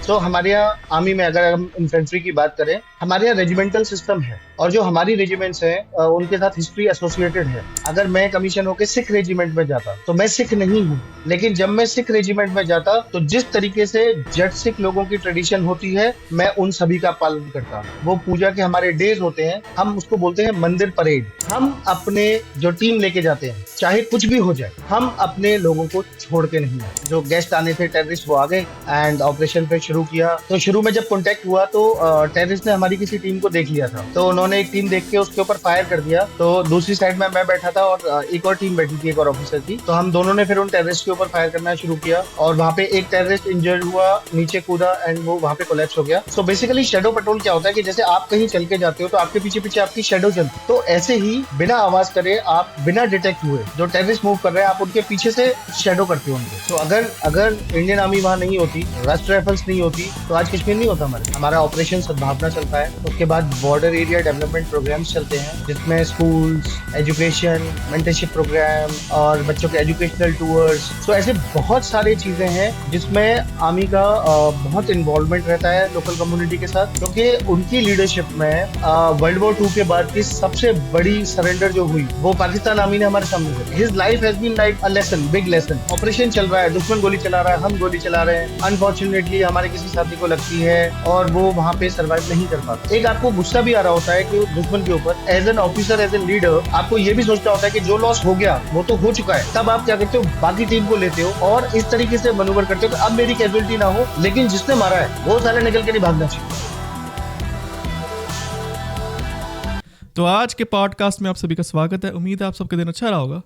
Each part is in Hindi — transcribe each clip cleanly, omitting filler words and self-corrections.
तो हमारे यहाँ आर्मी में अगर हम इन्फेंट्री की बात करें, हमारे यहाँ रेजिमेंटल सिस्टम है और जो हमारी रेजिमेंट्स हैं उनके साथ हिस्ट्री एसोसिएटेड है। अगर मैं कमीशन होकर सिख रेजिमेंट में जाता तो मैं सिख नहीं हूँ, लेकिन जब मैं सिख रेजिमेंट में जाता तो जिस तरीके से जट सिख लोगों की ट्रेडिशन होती है मैं उन सभी का पालन करता। वो पूजा के हमारे डेज होते हैं, हम उसको बोलते हैं मंदिर परेड। हम अपने जो टीम लेके जाते हैं, चाहे कुछ भी हो जाए, हम अपने लोगों को छोड़ के नहीं आए। जो गेस्ट आने थे टेररिस्ट, वो आ गए एंड ऑपरेशन पे शुरू किया। तो शुरू में जब कॉन्टेक्ट हुआ तो टेररिस्ट ने हमारी किसी टीम को देख लिया था, तो उन्होंने एक टीम देख के उसके ऊपर फायर कर दिया। तो दूसरी साइड में मैं बैठा था और एक और टीम बैठी थी, एक और ऑफिसर थी। तो हम दोनों ने फिर उन टेररिस्ट के ऊपर फायर करना शुरू किया और वहाँ पे एक टेररिस्ट इंजर्ड हुआ, नीचे कूदा एंड वो वहाँ पे कोलैप्स हो गया। सो बेसिकली शेडो पेट्रोल क्या होता है कि जैसे आप कहीं चल के जाते हो तो आपके पीछे पीछे आपकी शेडो चलती है, तो ऐसे ही बिना आवाज करे, आप बिना डिटेक्ट हुए जो टेररिस्ट मूव कर रहे हैं, आप उनके पीछे से शेडो करते हो उनको। तो अगर इंडियन आर्मी वहाँ नहीं होती, राष्ट्र राइफल्स नहीं होती, तो आज कश्मीर नहीं होता। हमारा ऑपरेशन सद्भावना चलता है, उसके बाद बॉर्डर एरिया डेवलपमेंट प्रोग्राम्स चलते हैं जिसमें स्कूल्स, एजुकेशन, मेंटरशिप प्रोग्राम और बच्चों के एजुकेशनल टूर्स। तो ऐसे बहुत सारी चीजें हैं जिसमें आर्मी का बहुत इन्वॉल्वमेंट रहता है लोकल कम्युनिटी के साथ, क्योंकि उनकी लीडरशिप में वर्ल्ड वॉर 2 के बाद की सबसे बड़ी सरेंडर जो हुई वो पाकिस्तान आर्मी ने हमारे सामने करी। His life has been like a lesson, big lesson. Operation चल रहा है, दुश्मन गोली चला रहा है, हम गोली चला रहे हैं, अनफॉर्चुनेटली हमारे किसी साथी को लगती है और वो वहाँ पे सर्वाइव नहीं कर पाता। एक आपको गुस्सा भी आ रहा होता है कि दुश्मन के ऊपर, as an officer, as an leader, आपको ये भी सोचना होता है कि जो लॉस हो गया वो तो हो चुका है। तब आप क्या करते हो, बाकी टीम को लेते हो और इस तरीके से मनूवर करते हो कि अब मेरी कैजुअलिटी ना हो, लेकिन जिसने मारा है वो साले निकल के नहीं भागना चाहिए। तो आज के पॉडकास्ट में आप सभी का स्वागत है। उम्मीद है आप सबका दिन अच्छा रहा होगा।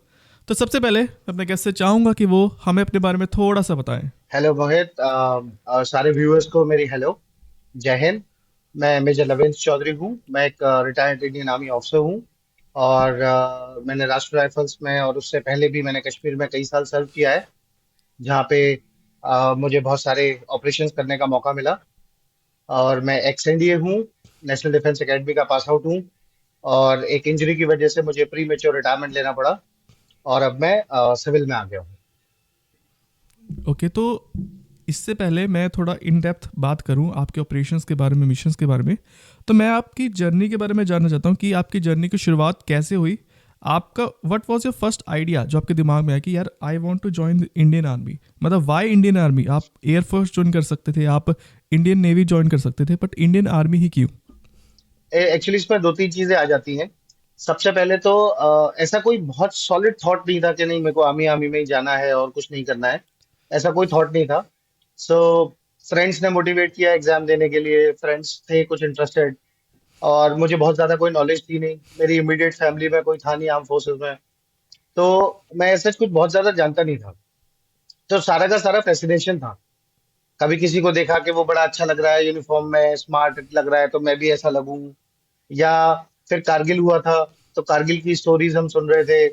तो सबसे पहले मैं अपने गेस्ट से चाहूंगा कि वो हमें अपने बारे में थोड़ा सा बताएं। हेलो मोहित, और सारे व्यूअर्स को मेरी हेलो, जय हिंद। मैं मेजर लवेंद्र चौधरी हूँ। मैं एक रिटायर्ड इंडियन आर्मी ऑफिसर हूँ और मैंने राष्ट्र राइफल्स में और उससे पहले भी मैंने कश्मीर में कई साल सर्व किया है, जहाँ पे मुझे बहुत सारे ऑपरेशंस करने का मौका मिला। और मैं एक्स एनडीए हूँ, नेशनल डिफेंस एकेडमी का पास आउट हूँ और एक इंजरी की वजह से मुझे प्री मेच्योर रिटायरमेंट लेना पड़ा और अब मैं सिविल में आ गया हूँ। ओके, तो इससे पहले मैं थोड़ा इन डेप्थ बात करूं आपके ऑपरेशंस के बारे में, मिशंस के बारे में, तो मैं आपकी जर्नी के बारे में जानना चाहता हूं कि आपकी जर्नी की शुरुआत कैसे हुई। आपका what was your first idea जो आपके दिमाग में आया कि यार I want to join the Indian army. मतलब वाई इंडियन आर्मी? आप एयरफोर्स ज्वाइन कर सकते थे, आप इंडियन नेवी ज्वाइन कर सकते थे, बट इंडियन आर्मी ही क्यों? एक्चुअली इसमें दो तीन चीजें आ जाती हैं। सबसे पहले तो ऐसा कोई बहुत सॉलिड थॉट नहीं था कि नहीं मेरे को आर्मी आर्मी में ही जाना है और कुछ नहीं करना है। ऐसा कोई थॉट नहीं था। सो फ्रेंड्स ने मोटिवेट किया एग्जाम देने के लिए, फ्रेंड्स थे कुछ इंटरेस्टेड और मुझे बहुत ज्यादा कोई नॉलेज थी नहीं। मेरी इमीडिएट फैमिली में कोई था नहीं आर्म फोर्सेस में, तो मैं ऐसा कुछ बहुत ज्यादा जानता नहीं था। तो सारा का सारा फैसिनेशन था। कभी किसी को देखा कि वो बड़ा अच्छा लग रहा है यूनिफॉर्म में, स्मार्ट लग रहा है, तो मैं भी ऐसा लगूं। या फिर कारगिल हुआ था तो कारगिल की स्टोरीज हम सुन रहे थे।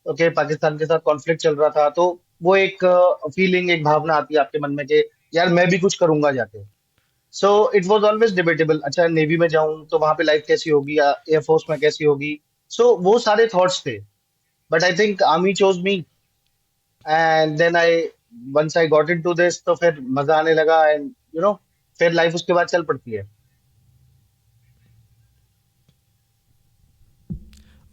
ओके, पाकिस्तान के साथ कॉन्फ्लिक्ट चल रहा था, तो वो एक फीलिंग, एक भावना आती है आपके मन में कि यार मैं भी कुछ करूंगा जाके। So it was always debatable, अच्छा नेवी में जाऊं तो वहां पे लाइफ कैसी होगी या एयरफोर्स में कैसी होगी। सो वो सारे थॉट्स थे, but I think army chose me and then I once I got into this तो फिर मजा आने लगा एंड फिर लाइफ उसके बाद चल पड़ती है।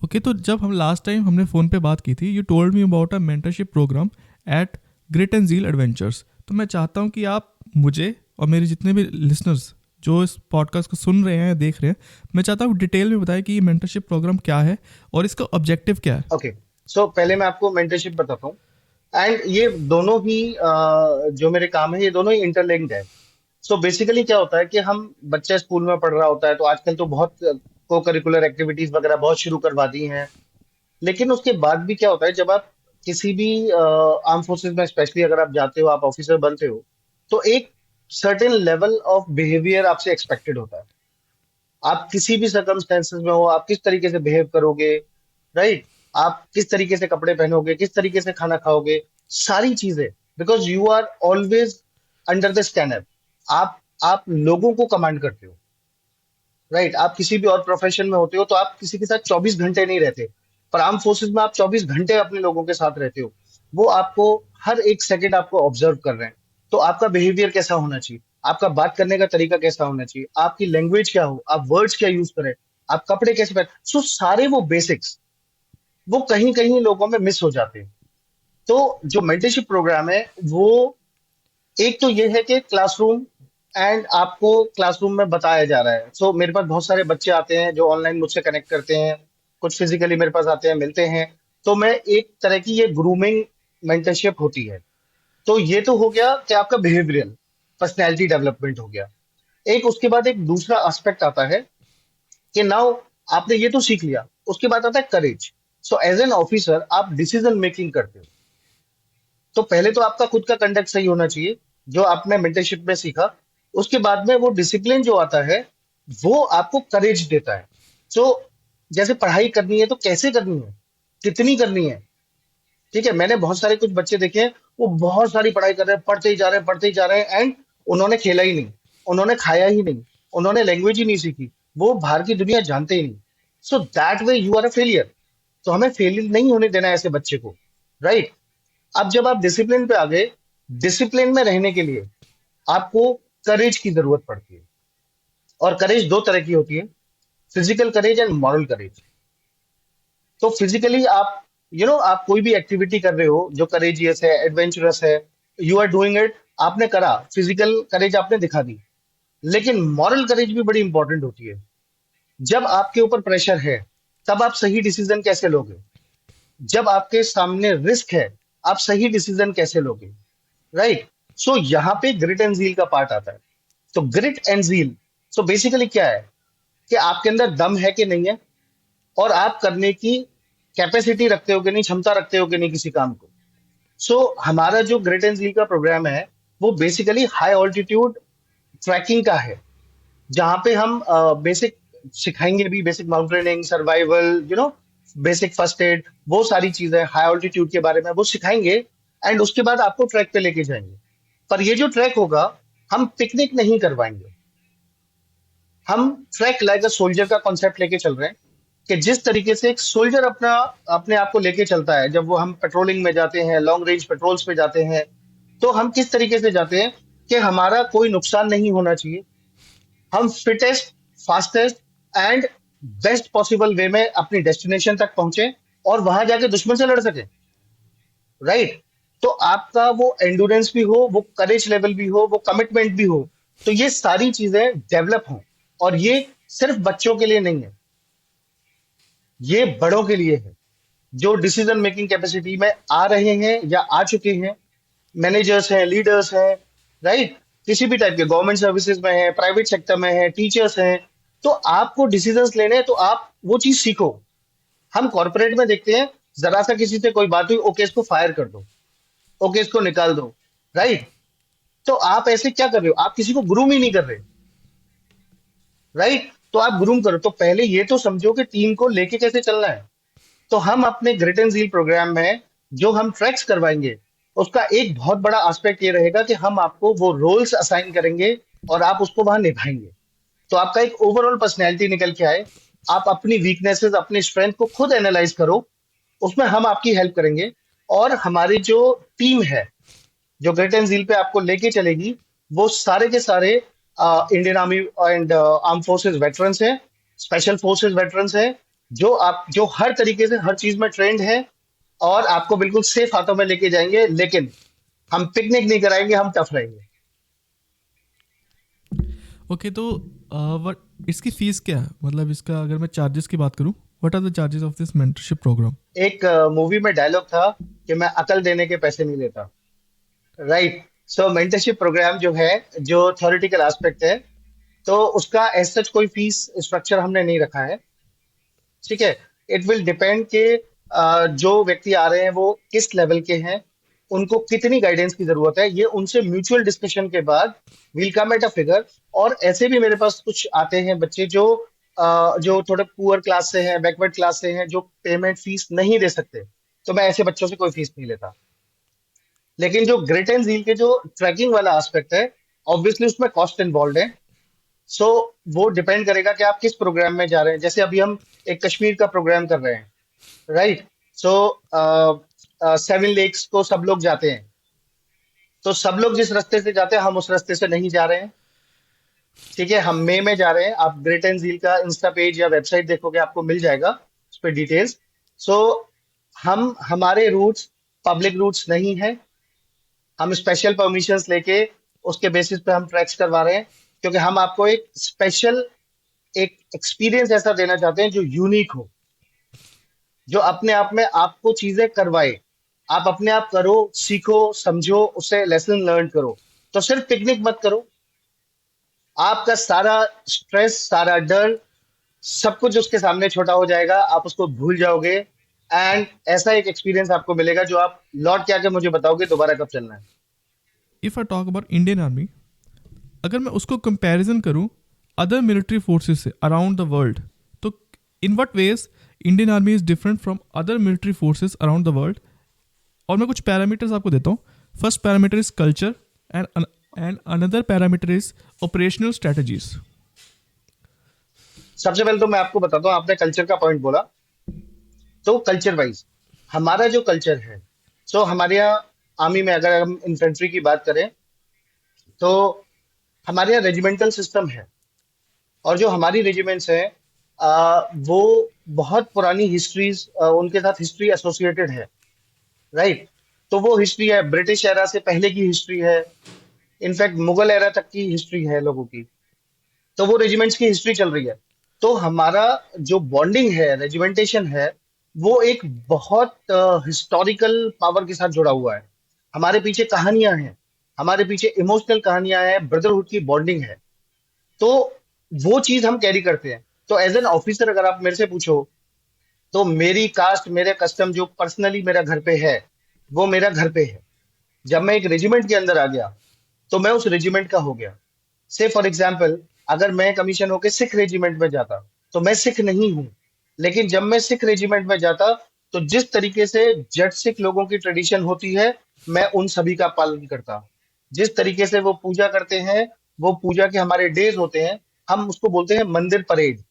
ओके, तो जब हम लास्ट टाइम हमने फ़ोन पे बात की थी, you told me about a mentorship program at Grit and Zeal Adventures. तो मैं चाहता हूँ कि आप मुझे और मेरे जितने भी लिसनर्स जो इस पॉडकास्ट को सुन रहे हैं या देख रहे हैं, मैं चाहता हूँ डिटेल में बताएं कि ये मेंटरशिप प्रोग्राम क्या है और इसका ऑब्जेक्टिव क्या है। ओके, सो पहले मैं आपको मेंटरशिप बताता हूँ। एंड ये दोनों ही जो मेरे काम है ये दोनों ही इंटरलिंक्ड है। सो बेसिकली क्या होता है कि हम, बच्चा स्कूल में पढ़ रहा होता है तो आजकल तो बहुत को करिकुलर एक्टिविटीज वगैरह बहुत शुरू करवा दी हैं। लेकिन उसके बाद भी क्या होता है, जब आप किसी भी आर्म फोर्सेस में स्पेशली अगर आप जाते हो, आप ऑफिसर बनते हो, तो एक सर्टेन लेवल ऑफ बिहेवियर आपसे एक्सपेक्टेड होता है। आप किसी भी सर्कमस्टेंसेस में हो, आप किस तरीके से बिहेव करोगे, राइट? आप किस तरीके से कपड़े पहनोगे, किस तरीके से खाना खाओगे, सारी चीजें, because you are always under the scanner. आप लोगों को कमांड करते हो, राइट? आप किसी भी और प्रोफेशन में होते हो तो आप किसी के साथ 24 घंटे नहीं रहते, पर आर्म फोर्सेस में आप 24 घंटे अपने लोगों के साथ रहते हो। वो आपको हर एक सेकंड आपको ऑब्जर्व कर रहे हैं, तो आपका बिहेवियर कैसा होना चाहिए। आपका बात करने का तरीका कैसा होना चाहिए, आपकी लैंग्वेज क्या हो, आप वर्ड्स क्या यूज करें, आप कपड़े कैसे पहने, सो सारे वो बेसिक्स वो कहीं कहीं लोगों में मिस हो जाते हैं। तो जो मेंटरशिप प्रोग्राम है वो एक तो ये है कि क्लासरूम एंड आपको क्लासरूम में बताया जा रहा है। सो मेरे पास बहुत सारे बच्चे आते हैं जो ऑनलाइन मुझसे कनेक्ट करते हैं, कुछ फिजिकली मेरे पास आते हैं, मिलते हैं। तो मैं एक तरह की ये ग्रूमिंग मेंटरशिप होती है। तो ये तो हो गया कि आपका बिहेवियरल पर्सनैलिटी डेवलपमेंट हो गया। एक उसके बाद एक दूसरा एस्पेक्ट आता है कि नाउ आपने ये तो सीख लिया, उसके बाद आता है करेज। सो एज एन ऑफिसर आप डिसीजन मेकिंग करते हो, तो पहले तो आपका खुद का कंडक्ट सही होना चाहिए, जो आपने मेंटरशिप में सीखा। उसके बाद में वो डिसिप्लिन जो आता है वो आपको करेज देता है। सो जैसे पढ़ाई करनी है तो कैसे करनी है, कितनी करनी है। ठीक है, मैंने बहुत सारे कुछ बच्चे देखे हैं, वो बहुत सारी पढ़ाई कर रहे हैं, पढ़ते ही जा रहे हैं, पढ़ते ही जा रहे हैं, एंड उन्होंने खेला ही नहीं, उन्होंने खाया ही नहीं, उन्होंने लैंग्वेज ही नहीं सीखी, वो बाहर की दुनिया जानते ही नहीं। So that way you are a failure. तो हमें फेलियर नहीं होने देना है ऐसे बच्चे को, राइट। अब जब आप डिसिप्लिन पे आ गए, डिसिप्लिन में रहने के लिए आपको करेज की जरूरत पड़ती है। और करेज दो तरह की होती है, physical courage and moral courage. तो फिजिकली आप आप कोई भी एक्टिविटी कर रहे हो जो करेजियस है, एडवेंचरस है, यू आर डूइंग इट, आपने करा, फिजिकल करेज आपने दिखा दी। लेकिन मॉरल करेज भी बड़ी इंपॉर्टेंट होती है। जब आपके ऊपर प्रेशर है तब आप सही डिसीजन कैसे लोगे, जब आपके सामने रिस्क है आप सही डिसीजन कैसे लोगे, राइट। सो यहाँ पे ग्रिट एंड जील का पार्ट आता है। तो grit and zeal, so basically क्या है कि आपके अंदर दम है कि नहीं है, और आप करने की कैपेसिटी रखते हो कि नहीं, क्षमता रखते हो कि नहीं किसी काम को। सो हमारा जो ग्रेट एंड जील का प्रोग्राम है वो बेसिकली हाई ऑल्टीट्यूड ट्रैकिंग का है, जहां पे हम बेसिक सिखाएंगे भी, basic mountaineering, survival, basic first aid, वो सारी चीजें हाई ऑल्टीट्यूड के बारे में वो सिखाएंगे। एंड उसके बाद आपको ट्रैक पे लेके जाएंगे। पर ये जो ट्रैक होगा, हम पिकनिक नहीं करवाएंगे, हम ट्रैक लाइक अ सोल्जर का कॉन्सेप्ट लेके चल रहे हैं। कि जिस तरीके से एक सोल्जर अपना अपने आप को लेके चलता है, जब वो हम पेट्रोलिंग में जाते हैं, लॉन्ग रेंज पेट्रोल्स पे जाते हैं, तो हम किस तरीके से जाते हैं कि हमारा कोई नुकसान नहीं होना चाहिए, हम fittest, fastest and best possible way में अपनी डेस्टिनेशन तक पहुंचे और वहां जाके दुश्मन से लड़ सके, राइट। तो आपका वो एंडोरेंस भी हो, वो करेज लेवल भी हो, वो कमिटमेंट भी हो, तो ये सारी चीजें डेवलप हों। और ये सिर्फ बच्चों के लिए नहीं है, ये बड़ों के लिए है, जो डिसीजन मेकिंग कैपेसिटी में आ रहे हैं या आ चुके हैं, मैनेजर्स हैं, लीडर्स हैं, राइट। किसी भी टाइप के गवर्नमेंट सर्विसेज में है, प्राइवेट सेक्टर में है, टीचर्स हैं। तो आपको डिसीजंस लेने हैं, तो आप वो चीज सीखो। हम कॉर्पोरेट में देखते हैं, जरा सा किसी से कोई बात हुई, ओके इसको फायर कर दो, ओके इसको निकाल दो, राइट। तो आप ऐसे क्या कर रहे हो, आप किसी को ग्रूम ही नहीं कर रहे, राइट। तो आप ग्रूम करो, तो पहले ये तो समझो कि टीम को लेके कैसे चलना है। तो हम अपने ग्रिट एंड ज़ील प्रोग्राम में जो हम ट्रैक्स करवाएंगे, उसका एक बहुत बड़ा एस्पेक्ट ये रहेगा कि हम आपको वो रोल्स असाइन करेंगे और आप उसको वहां निभाएंगे। तो आपका एक ओवरऑल पर्सनैलिटी निकल के आए, आप अपनी वीकनेसेस, अपनी स्ट्रेंथ को खुद एनालाइज करो, उसमें हम आपकी हेल्प करेंगे। और हमारी जो टीम है जो ग्रेट एंड ज़ील पे आपको लेके चलेगी, वो सारे के सारे Indian army and arm forces veterans हैं, स्पेशल फोर्सेस वेटरन्स हैं, जो हर तरीके से हर चीज में ट्रेंड है, और आपको बिल्कुल सेफ हाथों में लेके जाएंगे। लेकिन हम पिकनिक नहीं कराएंगे, हम टफ रहेंगे। ओके, तो वट इसकी फ़ीस क्या है? मतलब इसका अगर मैं चार्जेस की बात करूँ, what are the charges of this mentorship program? एक मूवी में डायलॉग था कि मैं अकल देने के पैसे नहीं लेता, राइट। सो मेंटरशिप प्रोग्राम जो है, जो थ्योरेटिकल एस्पेक्ट है, तो उसका एज सच कोई फीस स्ट्रक्चर हमने नहीं रखा है। ठीक है, इट विल डिपेंड कि जो व्यक्ति आ रहे हैं वो किस लेवल के हैं, उनको कितनी गाइडेंस की जरूरत है, ये उनसे म्यूचुअल डिस्कशन के बाद will come at a figure. और ऐसे भी मेरे पास कुछ आते हैं बच्चे जो थोड़े पुअर क्लास से हैं, बैकवर्ड क्लास से हैं, जो पेमेंट फीस नहीं दे सकते, तो मैं ऐसे बच्चों से कोई फीस नहीं लेता। लेकिन जो ग्रेट एंड जील के जो ट्रैकिंग वाला एस्पेक्ट है, ऑब्वियसली उसमें कॉस्ट इन्वॉल्व है। सो वो डिपेंड करेगा कि आप किस प्रोग्राम में जा रहे हैं। जैसे अभी हम एक कश्मीर का प्रोग्राम कर रहे हैं, राइट। सो 7 लेक्स को सब लोग जाते हैं, तो सब लोग जिस रास्ते से जाते हैं हम उस रास्ते से नहीं जा रहे हैं। ठीक है, हम मई में जा रहे हैं। आप ग्रेट एंड झील का इंस्टा पेज या वेबसाइट देखोगे, आपको मिल जाएगा उस पर डिटेल्स। सो हम हमारे रूट्स पब्लिक रूट्स नहीं है। हम स्पेशल परमिशंस लेके उसके बेसिस पे हम ट्रैक्स करवा रहे हैं, क्योंकि हम आपको एक स्पेशल एक एक्सपीरियंस ऐसा देना चाहते हैं जो यूनिक हो, जो अपने आप में आपको चीजें करवाए। आप अपने आप करो, सीखो, समझो, उससे लेसन लर्न करो। तो सिर्फ पिकनिक मत करो, आपका सारा स्ट्रेस, सारा डर, सब कुछ उसके सामने छोटा हो जाएगा, आप उसको भूल जाओगे। एंड ऐसा एक एक्सपीरियंस आपको मिलेगा जो आप लौट के आके मुझे बताओगे दोबारा कब चलना है। If I talk about Indian army, अगर मैं उसको कंपैरिजन करूं अदर मिलिट्री फोर्सेस से अराउंड द वर्ल्ड, तो in what ways Indian army is different from other military forces around the world? और मैं कुछ पैरामीटर्स आपको देता हूँ. First parameter is culture and another parameter is operational strategies. सबसे पहले तो मैं आपको बताता हूँ, आपने कल्चर का पॉइंट बोला। तो कल्चर वाइज हमारा जो कल्चर है, सो हमारे यहाँ आर्मी में अगर हम इन्फेंट्री की बात करें, तो हमारे यहाँ रेजिमेंटल सिस्टम है। और जो हमारी रेजिमेंट्स हैं, वो बहुत पुरानी हिस्ट्रीज, उनके साथ हिस्ट्री एसोसिएटेड है। राइट। तो वो हिस्ट्री है, ब्रिटिश एरा से पहले की हिस्ट्री है, इनफैक्ट मुगल एरा तक की हिस्ट्री है लोगों की। तो वो रेजिमेंट्स की हिस्ट्री चल रही है। तो हमारा जो बॉन्डिंग है, रेजिमेंटेशन है, वो एक बहुत हिस्टोरिकल पावर के साथ जुड़ा हुआ है। हमारे पीछे कहानियां हैं, हमारे पीछे इमोशनल कहानियां हैं, ब्रदरहुड की बॉन्डिंग है। तो वो चीज हम कैरी करते हैं। तो एज एन ऑफिसर अगर आप मेरे से पूछो, तो मेरी कास्ट, मेरे कस्टम जो पर्सनली मेरा घर पे है, वो मेरा घर पे है। जब मैं एक रेजिमेंट के अंदर आ गया, तो मैं उस रेजिमेंट का हो गया। से फॉर एग्जाम्पल, अगर मैं कमीशन होके सिख रेजिमेंट में जाता, तो मैं सिख नहीं हूं। लेकिन जब मैं सिख रेजिमेंट में जाता, तो जिस तरीके से जट सिख लोगों की ट्रेडिशन होती है, मैं उन सभी का पालन करता। जिस तरीके से वो पूजा करते हैं, वो पूजा के हमारे डेज होते हैं, हम उसको बोलते हैं मंदिर परेड।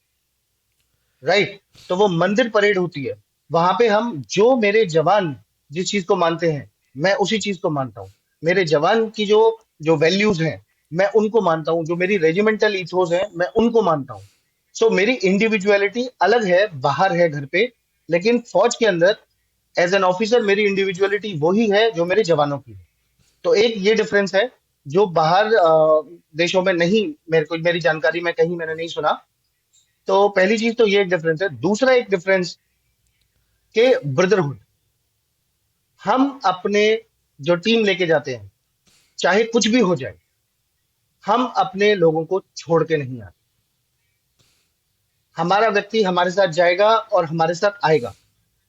राइट। तो वो मंदिर परेड होती है। वहां पे हम, जो मेरे जवान जिस चीज को मानते हैं, मैं उसी चीज को मानता हूँ। मेरे जवान की जो जो वैल्यूज हैं, मैं उनको मानता हूँ। जो मेरी रेजिमेंटल ईथोस है, मैं उनको मानता हूँ। सो मेरी इंडिविजुअलिटी अलग है, बाहर है घर पे। लेकिन फौज के अंदर एज एन ऑफिसर मेरी इंडिविजुअलिटी वही है जो मेरे जवानों की है। तो एक ये डिफरेंस है, जो बाहर देशों में नहीं, मेरे को मेरी जानकारी में कहीं मैंने नहीं सुना। तो पहली चीज तो ये एक डिफरेंस है। दूसरा एक डिफरेंस के ब्रदरहुड, हम अपने जो टीम लेके जाते हैं, चाहे कुछ भी हो जाए, हम अपने लोगों को छोड़ के नहीं आते। हमारा व्यक्ति हमारे साथ जाएगा और हमारे साथ आएगा।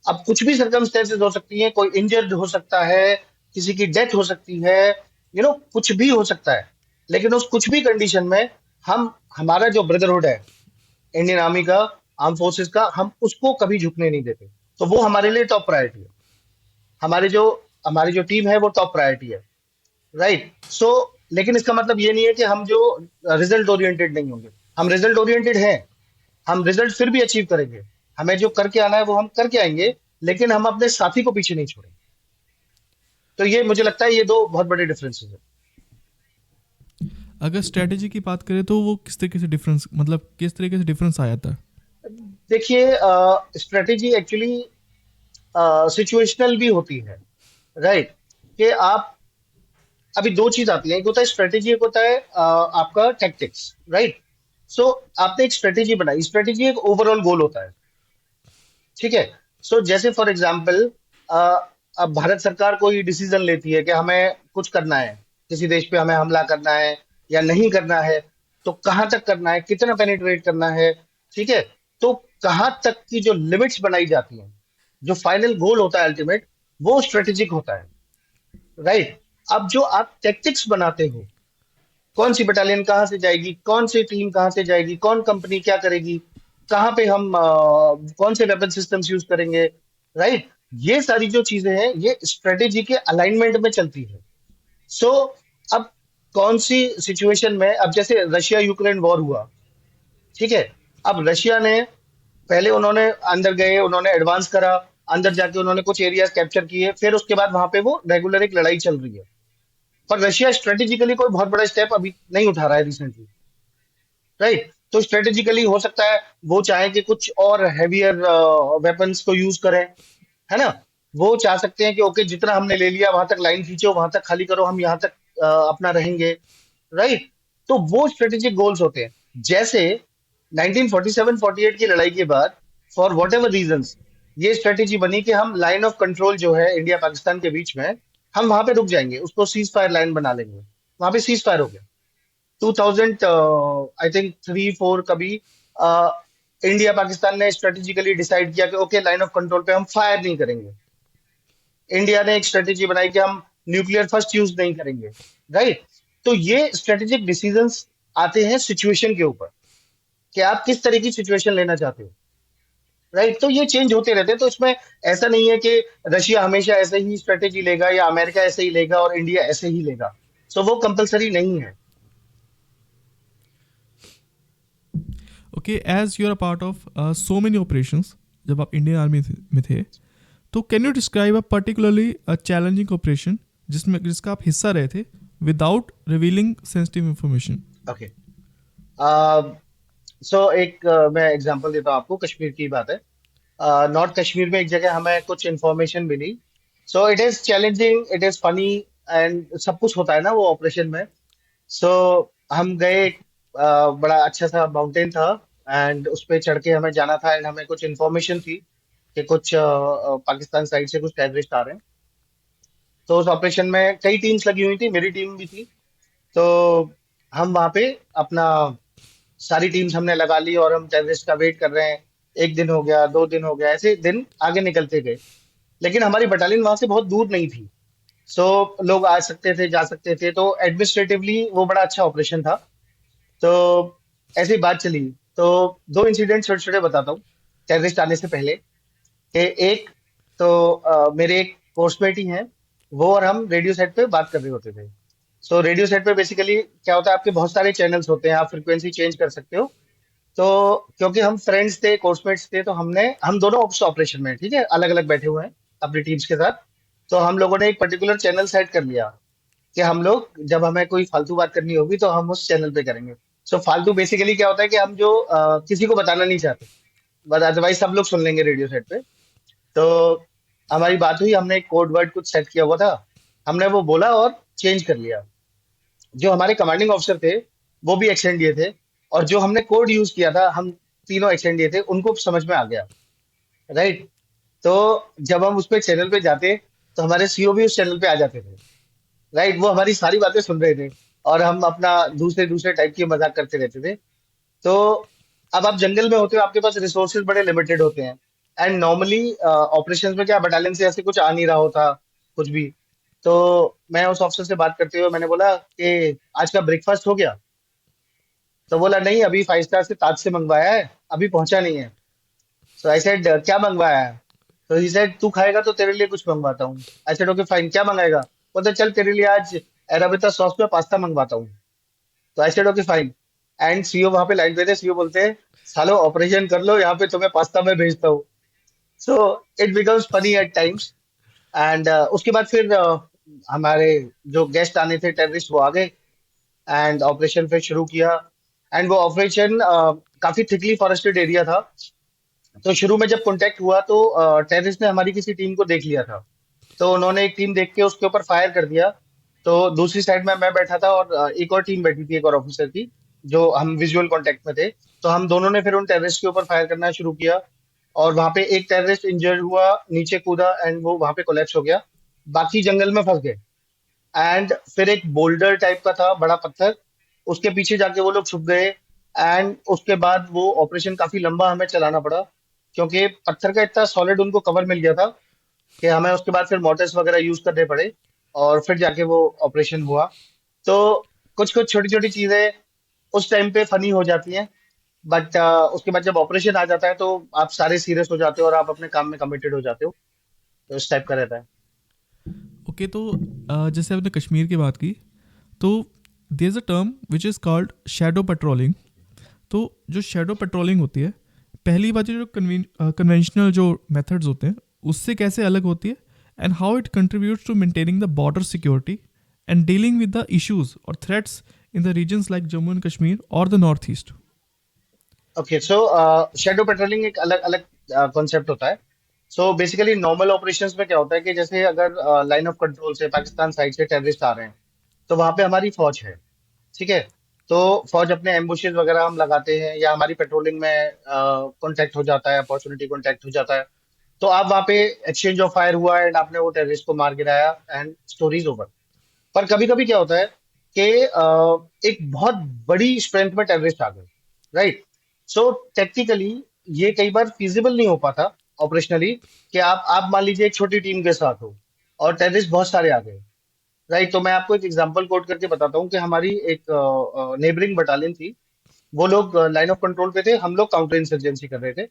अब कुछ भी सर्कमस्टेंसेस हो सकती हैं, कोई इंजर्ड हो सकता है, किसी की डेथ हो सकती है, कुछ भी हो सकता है। लेकिन उस कुछ भी कंडीशन में, हम हमारा जो ब्रदरहुड है इंडियन आर्मी का, आर्म फोर्सेस का, हम उसको कभी झुकने नहीं देते। तो वो हमारे लिए टॉप प्रायोरिटी है। हमारे जो हमारी जो टीम है वो टॉप प्रायोरिटी है। राइट। सो लेकिन इसका मतलब ये नहीं है कि हम जो रिजल्ट ओरिएंटेड नहीं होंगे। हम रिजल्ट ओरिएंटेड हैं। हम रिजल्ट फिर भी अचीव करेंगे। हमें जो करके आना है वो हम करके आएंगे। लेकिन हम अपने साथी को पीछे नहीं छोड़ेंगे। तो ये मुझे लगता है, ये दो बहुत बड़े डिफरेंसेस है। अगर स्ट्रेटेजी की बात करें तो वो किस तरीके से डिफरेंस, मतलब किस तरीके से डिफरेंस आया था? देखिए, स्ट्रेटेजी एक्चुअली सिचुएशनल भी होती है। राइट। कि आप, अभी दो चीज आती है, एक होता है स्ट्रेटेजी, एक होता है आपका टैक्टिक्स। राइट। सो आपने एक स्ट्रेटेजी बनाई, स्ट्रेटेजी एक ओवरऑल गोल होता है। ठीक है। सो जैसे फॉर एग्जाम्पल, अब भारत सरकार कोई डिसीजन लेती है कि हमें कुछ करना है, किसी देश पे हमें हमला करना है या नहीं करना है, तो कहाँ तक करना है, कितना पेनिट्रेट करना है। ठीक है। तो कहाँ तक की जो लिमिट्स बनाई जाती हैं, जो फाइनल गोल होता है अल्टीमेट, वो स्ट्रेटेजिक होता है। राइट। अब जो आप टैक्टिक्स बनाते हो, कौन सी बटालियन कहाँ से जाएगी, कौन सी टीम कहाँ से जाएगी, कौन कंपनी क्या करेगी, कहाँ पे हम कौन से वेपन सिस्टम्स यूज करेंगे। राइट। ये सारी जो चीजें हैं, ये स्ट्रेटेजी के अलाइनमेंट में चलती है। सो अब कौन सी सिचुएशन में, अब जैसे रशिया यूक्रेन वॉर हुआ। ठीक है। अब रशिया ने, पहले उन्होंने अंदर गए, उन्होंने एडवांस करा, अंदर जाके उन्होंने कुछ एरियाज कैप्चर किए, फिर उसके बाद वहां पे वो रेगुलर एक लड़ाई चल रही है। पर रशिया स्ट्रेटेजिकली कोई बहुत बड़ा स्टेप अभी नहीं उठा रहा है रिसेंटली। राइट। तो स्ट्रेटेजिकली हो सकता है वो चाहे कि कुछ और हैवियर वेपन्स को यूज करें, है ना। वो चाह सकते हैं कि ओके जितना हमने ले लिया वहां तक लाइन खींचो, वहां तक खाली करो, हम यहाँ तक अपना रहेंगे, राइट। तो वो स्ट्रेटेजिक गोल्स होते हैं। जैसे 1947-48 की लड़ाई के बाद फॉर वॉट एवर रीजंस ये स्ट्रेटेजी बनी कि हम लाइन ऑफ कंट्रोल जो है इंडिया पाकिस्तान के बीच में, हम वहां पे रुक जाएंगे, उसको सीज फायर लाइन बना लेंगे। वहां पे सीज फायर हो गया 2000 आई थिंक 3-4 कभी। इंडिया पाकिस्तान ने स्ट्रेटेजिकली डिसाइड किया कि ओके लाइन ऑफ कंट्रोल पे हम फायर नहीं करेंगे। इंडिया ने एक स्ट्रेटेजी बनाई कि हम न्यूक्लियर फर्स्ट यूज नहीं करेंगे, राइट। तो ये स्ट्रेटेजिक डिसीजंस आते हैं सिचुएशन के ऊपर कि आप किस तरह की सिचुएशन लेना चाहते हो, राइट। तो ये चेंज होते रहते हैं। तो इसमें ऐसा नहीं है कि रशिया हमेशा ऐसे ही स्ट्रेटेजी लेगा या अमेरिका ऐसे ही लेगा और इंडिया ऐसे ही लेगा। सो वो कंपलसरी नहीं है। Okay, as you are a part of so many operations, जब आप इंडियन आर्मी में थे, तो can you describe a particularly challenging operation जिसका आप हिस्सा रहे थे without revealing sensitive information? Okay. So एक मैं एग्जांपल देता हूँ आपको, कश्मीर की बात है। नॉर्थ कश्मीर में एक जगह हमें कुछ इन्फॉर्मेशन मिली। So it is challenging, it is funny and सब कुछ होता है ना वो ऑपरेशन में। सो हम गए, बड़ा अच्छा सा माउंटेन था एंड उस पे चढ़ के हमें जाना था एंड हमें कुछ इन्फॉर्मेशन थी कि कुछ पाकिस्तान साइड से कुछ टेररिस्ट आ रहे हैं। तो उस ऑपरेशन में कई टीम्स लगी हुई थी, मेरी टीम भी थी। तो हम वहाँ पे अपना सारी टीम्स हमने लगा ली और हम टेररिस्ट का वेट कर रहे हैं। एक दिन हो गया, 2 दिन हो गया, ऐसे दिन आगे निकलते गए। लेकिन हमारी बटालियन वहां से बहुत दूर नहीं थी। सो लोग आ सकते थे, जा सकते थे, तो एडमिनिस्ट्रेटिवली वो बड़ा अच्छा ऑपरेशन था। तो ऐसी बात चली। तो दो इंसिडेंट छोटे छोटे बताता हूँ टेररिस्ट आने से पहले। कि एक तो मेरे एक कोर्समेट ही हैं, वो और हम रेडियो सेट पे बात कर रहे होते थे। सो रेडियो सेट पे बेसिकली क्या होता है, आपके बहुत सारे चैनल्स होते हैं, आप फ्रिक्वेंसी चेंज कर सकते हो। तो क्योंकि हम फ्रेंड्स थे, कोर्समेट्स थे, तो हम दोनों ऑप्स ऑपरेशन में, ठीक है, अलग अलग बैठे हुए हैं अपनी टीम्स के साथ। तो हम लोगों ने एक पर्टिकुलर चैनल सेट कर लिया कि हम लोग जब हमें कोई फालतू बात करनी होगी तो हम उस चैनल पे करेंगे। सो फालतू बेसिकली क्या होता है कि हम जो किसी को बताना नहीं चाहते, बट अदरवाइज सब लोग सुन लेंगे रेडियो सेट पे। तो हमारी बात हुई, हमने एक कोड वर्ड कुछ सेट किया हुआ था, हमने वो बोला और चेंज कर लिया। जो हमारे कमांडिंग ऑफिसर थे वो भी एक्शन दिए थे, और जो हमने कोड यूज किया था, हम तीनों एक्शन दिए थे, उनको समझ में आ गया, राइट। तो जब हम उस पे चैनल पे जाते तो हमारे सीओ भी उस चैनल पे आ जाते थे, राइट। वो हमारी सारी बातें सुन रहे थे और हम अपना दूसरे दूसरे टाइप की मजाक करते रहते थे। तो अब आप जंगल में होते हो, आपके पास रिसोर्सेज बड़े लिमिटेड होते हैं। एंड नॉर्मली ऑपरेशंस में क्या बटालियन से ऐसे कुछ आ नहीं रहा होता कुछ भी। तो मैं उस ऑफिसर से बात करते हुए मैंने बोला कि आज का ब्रेकफास्ट हो गया? तो बोला नहीं, अभी 5 स्टार से ताज से मंगवाया है, अभी पहुंचा नहीं है। सो आई सेड क्या मंगवाया है? तो ही सेड तू खाएगा तो तेरे लिए कुछ मंगवाता हूँ। आई सेड ओके फाइन, क्या मंगाएगा? बोलते चल तेरे लिए आज एराबिता सॉस पे पास्ता मंगवाता हूँ। तो I said okay fine. And CO वहां पे लाइन पे थे, सीओ बोलते हैं सालो ऑपरेशन कर लो, यहाँ पे तुम्हें पास्ता मैं भेजता हूँ। So it becomes funny at times. And उसके बाद फिर हमारे जो गेस्ट आने थे टेररिस्ट, वो आ गए एंड ऑपरेशन फिर शुरू किया। एंड वो ऑपरेशन काफी थिकली फॉरेस्टेड एरिया था। तो शुरू में जब कांटेक्ट हुआ तो टेररिस्ट ने हमारी किसी टीम को देख लिया था। तो उन्होंने एक टीम देख के उसके ऊपर फायर कर दिया। तो दूसरी साइड में मैं बैठा था और एक और टीम बैठी थी, एक और ऑफिसर की, जो हम विजुअल कांटेक्ट में थे। तो हम दोनों ने फिर उन टेररिस्ट के ऊपर फायर करना शुरू किया। और वहां पे एक टेररिस्ट इंजर्ड हुआ, नीचे कूदा एंड वो वहां पे कोलैप्स हो गया। बाकी जंगल में फंस गए। एंड फिर एक बोल्डर टाइप का था, बड़ा पत्थर, उसके पीछे जाके वो लोग छुप गए। एंड उसके बाद वो ऑपरेशन काफी लंबा हमें चलाना पड़ा, क्योंकि पत्थर का इतना सॉलिड उनको कवर मिल गया था कि हमें उसके बाद फिर मोटर्स वगैरह यूज करने पड़े। और फिर जाके वो ऑपरेशन हुआ। तो कुछ कुछ छोटी छोटी चीजें उस टाइम पे फनी हो जाती हैं, बट उसके बाद जब ऑपरेशन आ जाता है तो आप सारे सीरियस हो जाते हो और आप अपने काम में कमिटेड हो जाते हो। तो इस टाइप का रहता है। ओके, तो जैसे आपने कश्मीर की बात की, तो there is a term which is called shadow patrolling. तो जो शैडो पेट्रोलिंग होती है, पहली बात जो कन्वेंशनल जो मेथड्स होते हैं उससे कैसे अलग होती है, and how it contributes to maintaining the border security and dealing with the issues और threats in the regions like Jammu and Kashmir और the north east. Okay, so shadow patrolling एक अलग अलग कॉन्सेप्ट होता है। सो बेसिकली नॉर्मल ऑपरेशंस में क्या होता है कि जैसे अगर लाइन ऑफ कंट्रोल से पाकिस्तान साइड से टेररिस्ट आ रहे हैं, तो वहां पे हमारी फौज है, ठीक है। तो फौज अपने एम्बुशेस वगैरह हम लगाते हैं, या हमारी पेट्रोलिंग में कांटेक्ट हो जाता है, अपॉर्चुनिटी कांटेक्ट हो जाता है, तो आप वहां पे एक्सचेंज ऑफ फायर हुआ एंड आपने वो टेररिस्ट को मार गिराया एंड स्टोरीज ओवर। पर कभी कभी क्या होता है कि एक बहुत बड़ी स्ट्रेंथ में टेररिस्ट आ गए, राइट। सो टेक्निकली ये कई बार फिजिबल नहीं हो पाता ऑपरेशनली, कि आप मान लीजिए एक छोटी टीम के साथ हो और टेररिस्ट बहुत सारे आ गए, राइट। तो मैं आपको एक एग्जांपल कोट करके बताता हूँ कि हमारी एक नेबरिंग बटालियन थी। वो लोग लाइन ऑफ कंट्रोल पे थे, हम लोग काउंटर इंसर्जेंसी कर रहे थे।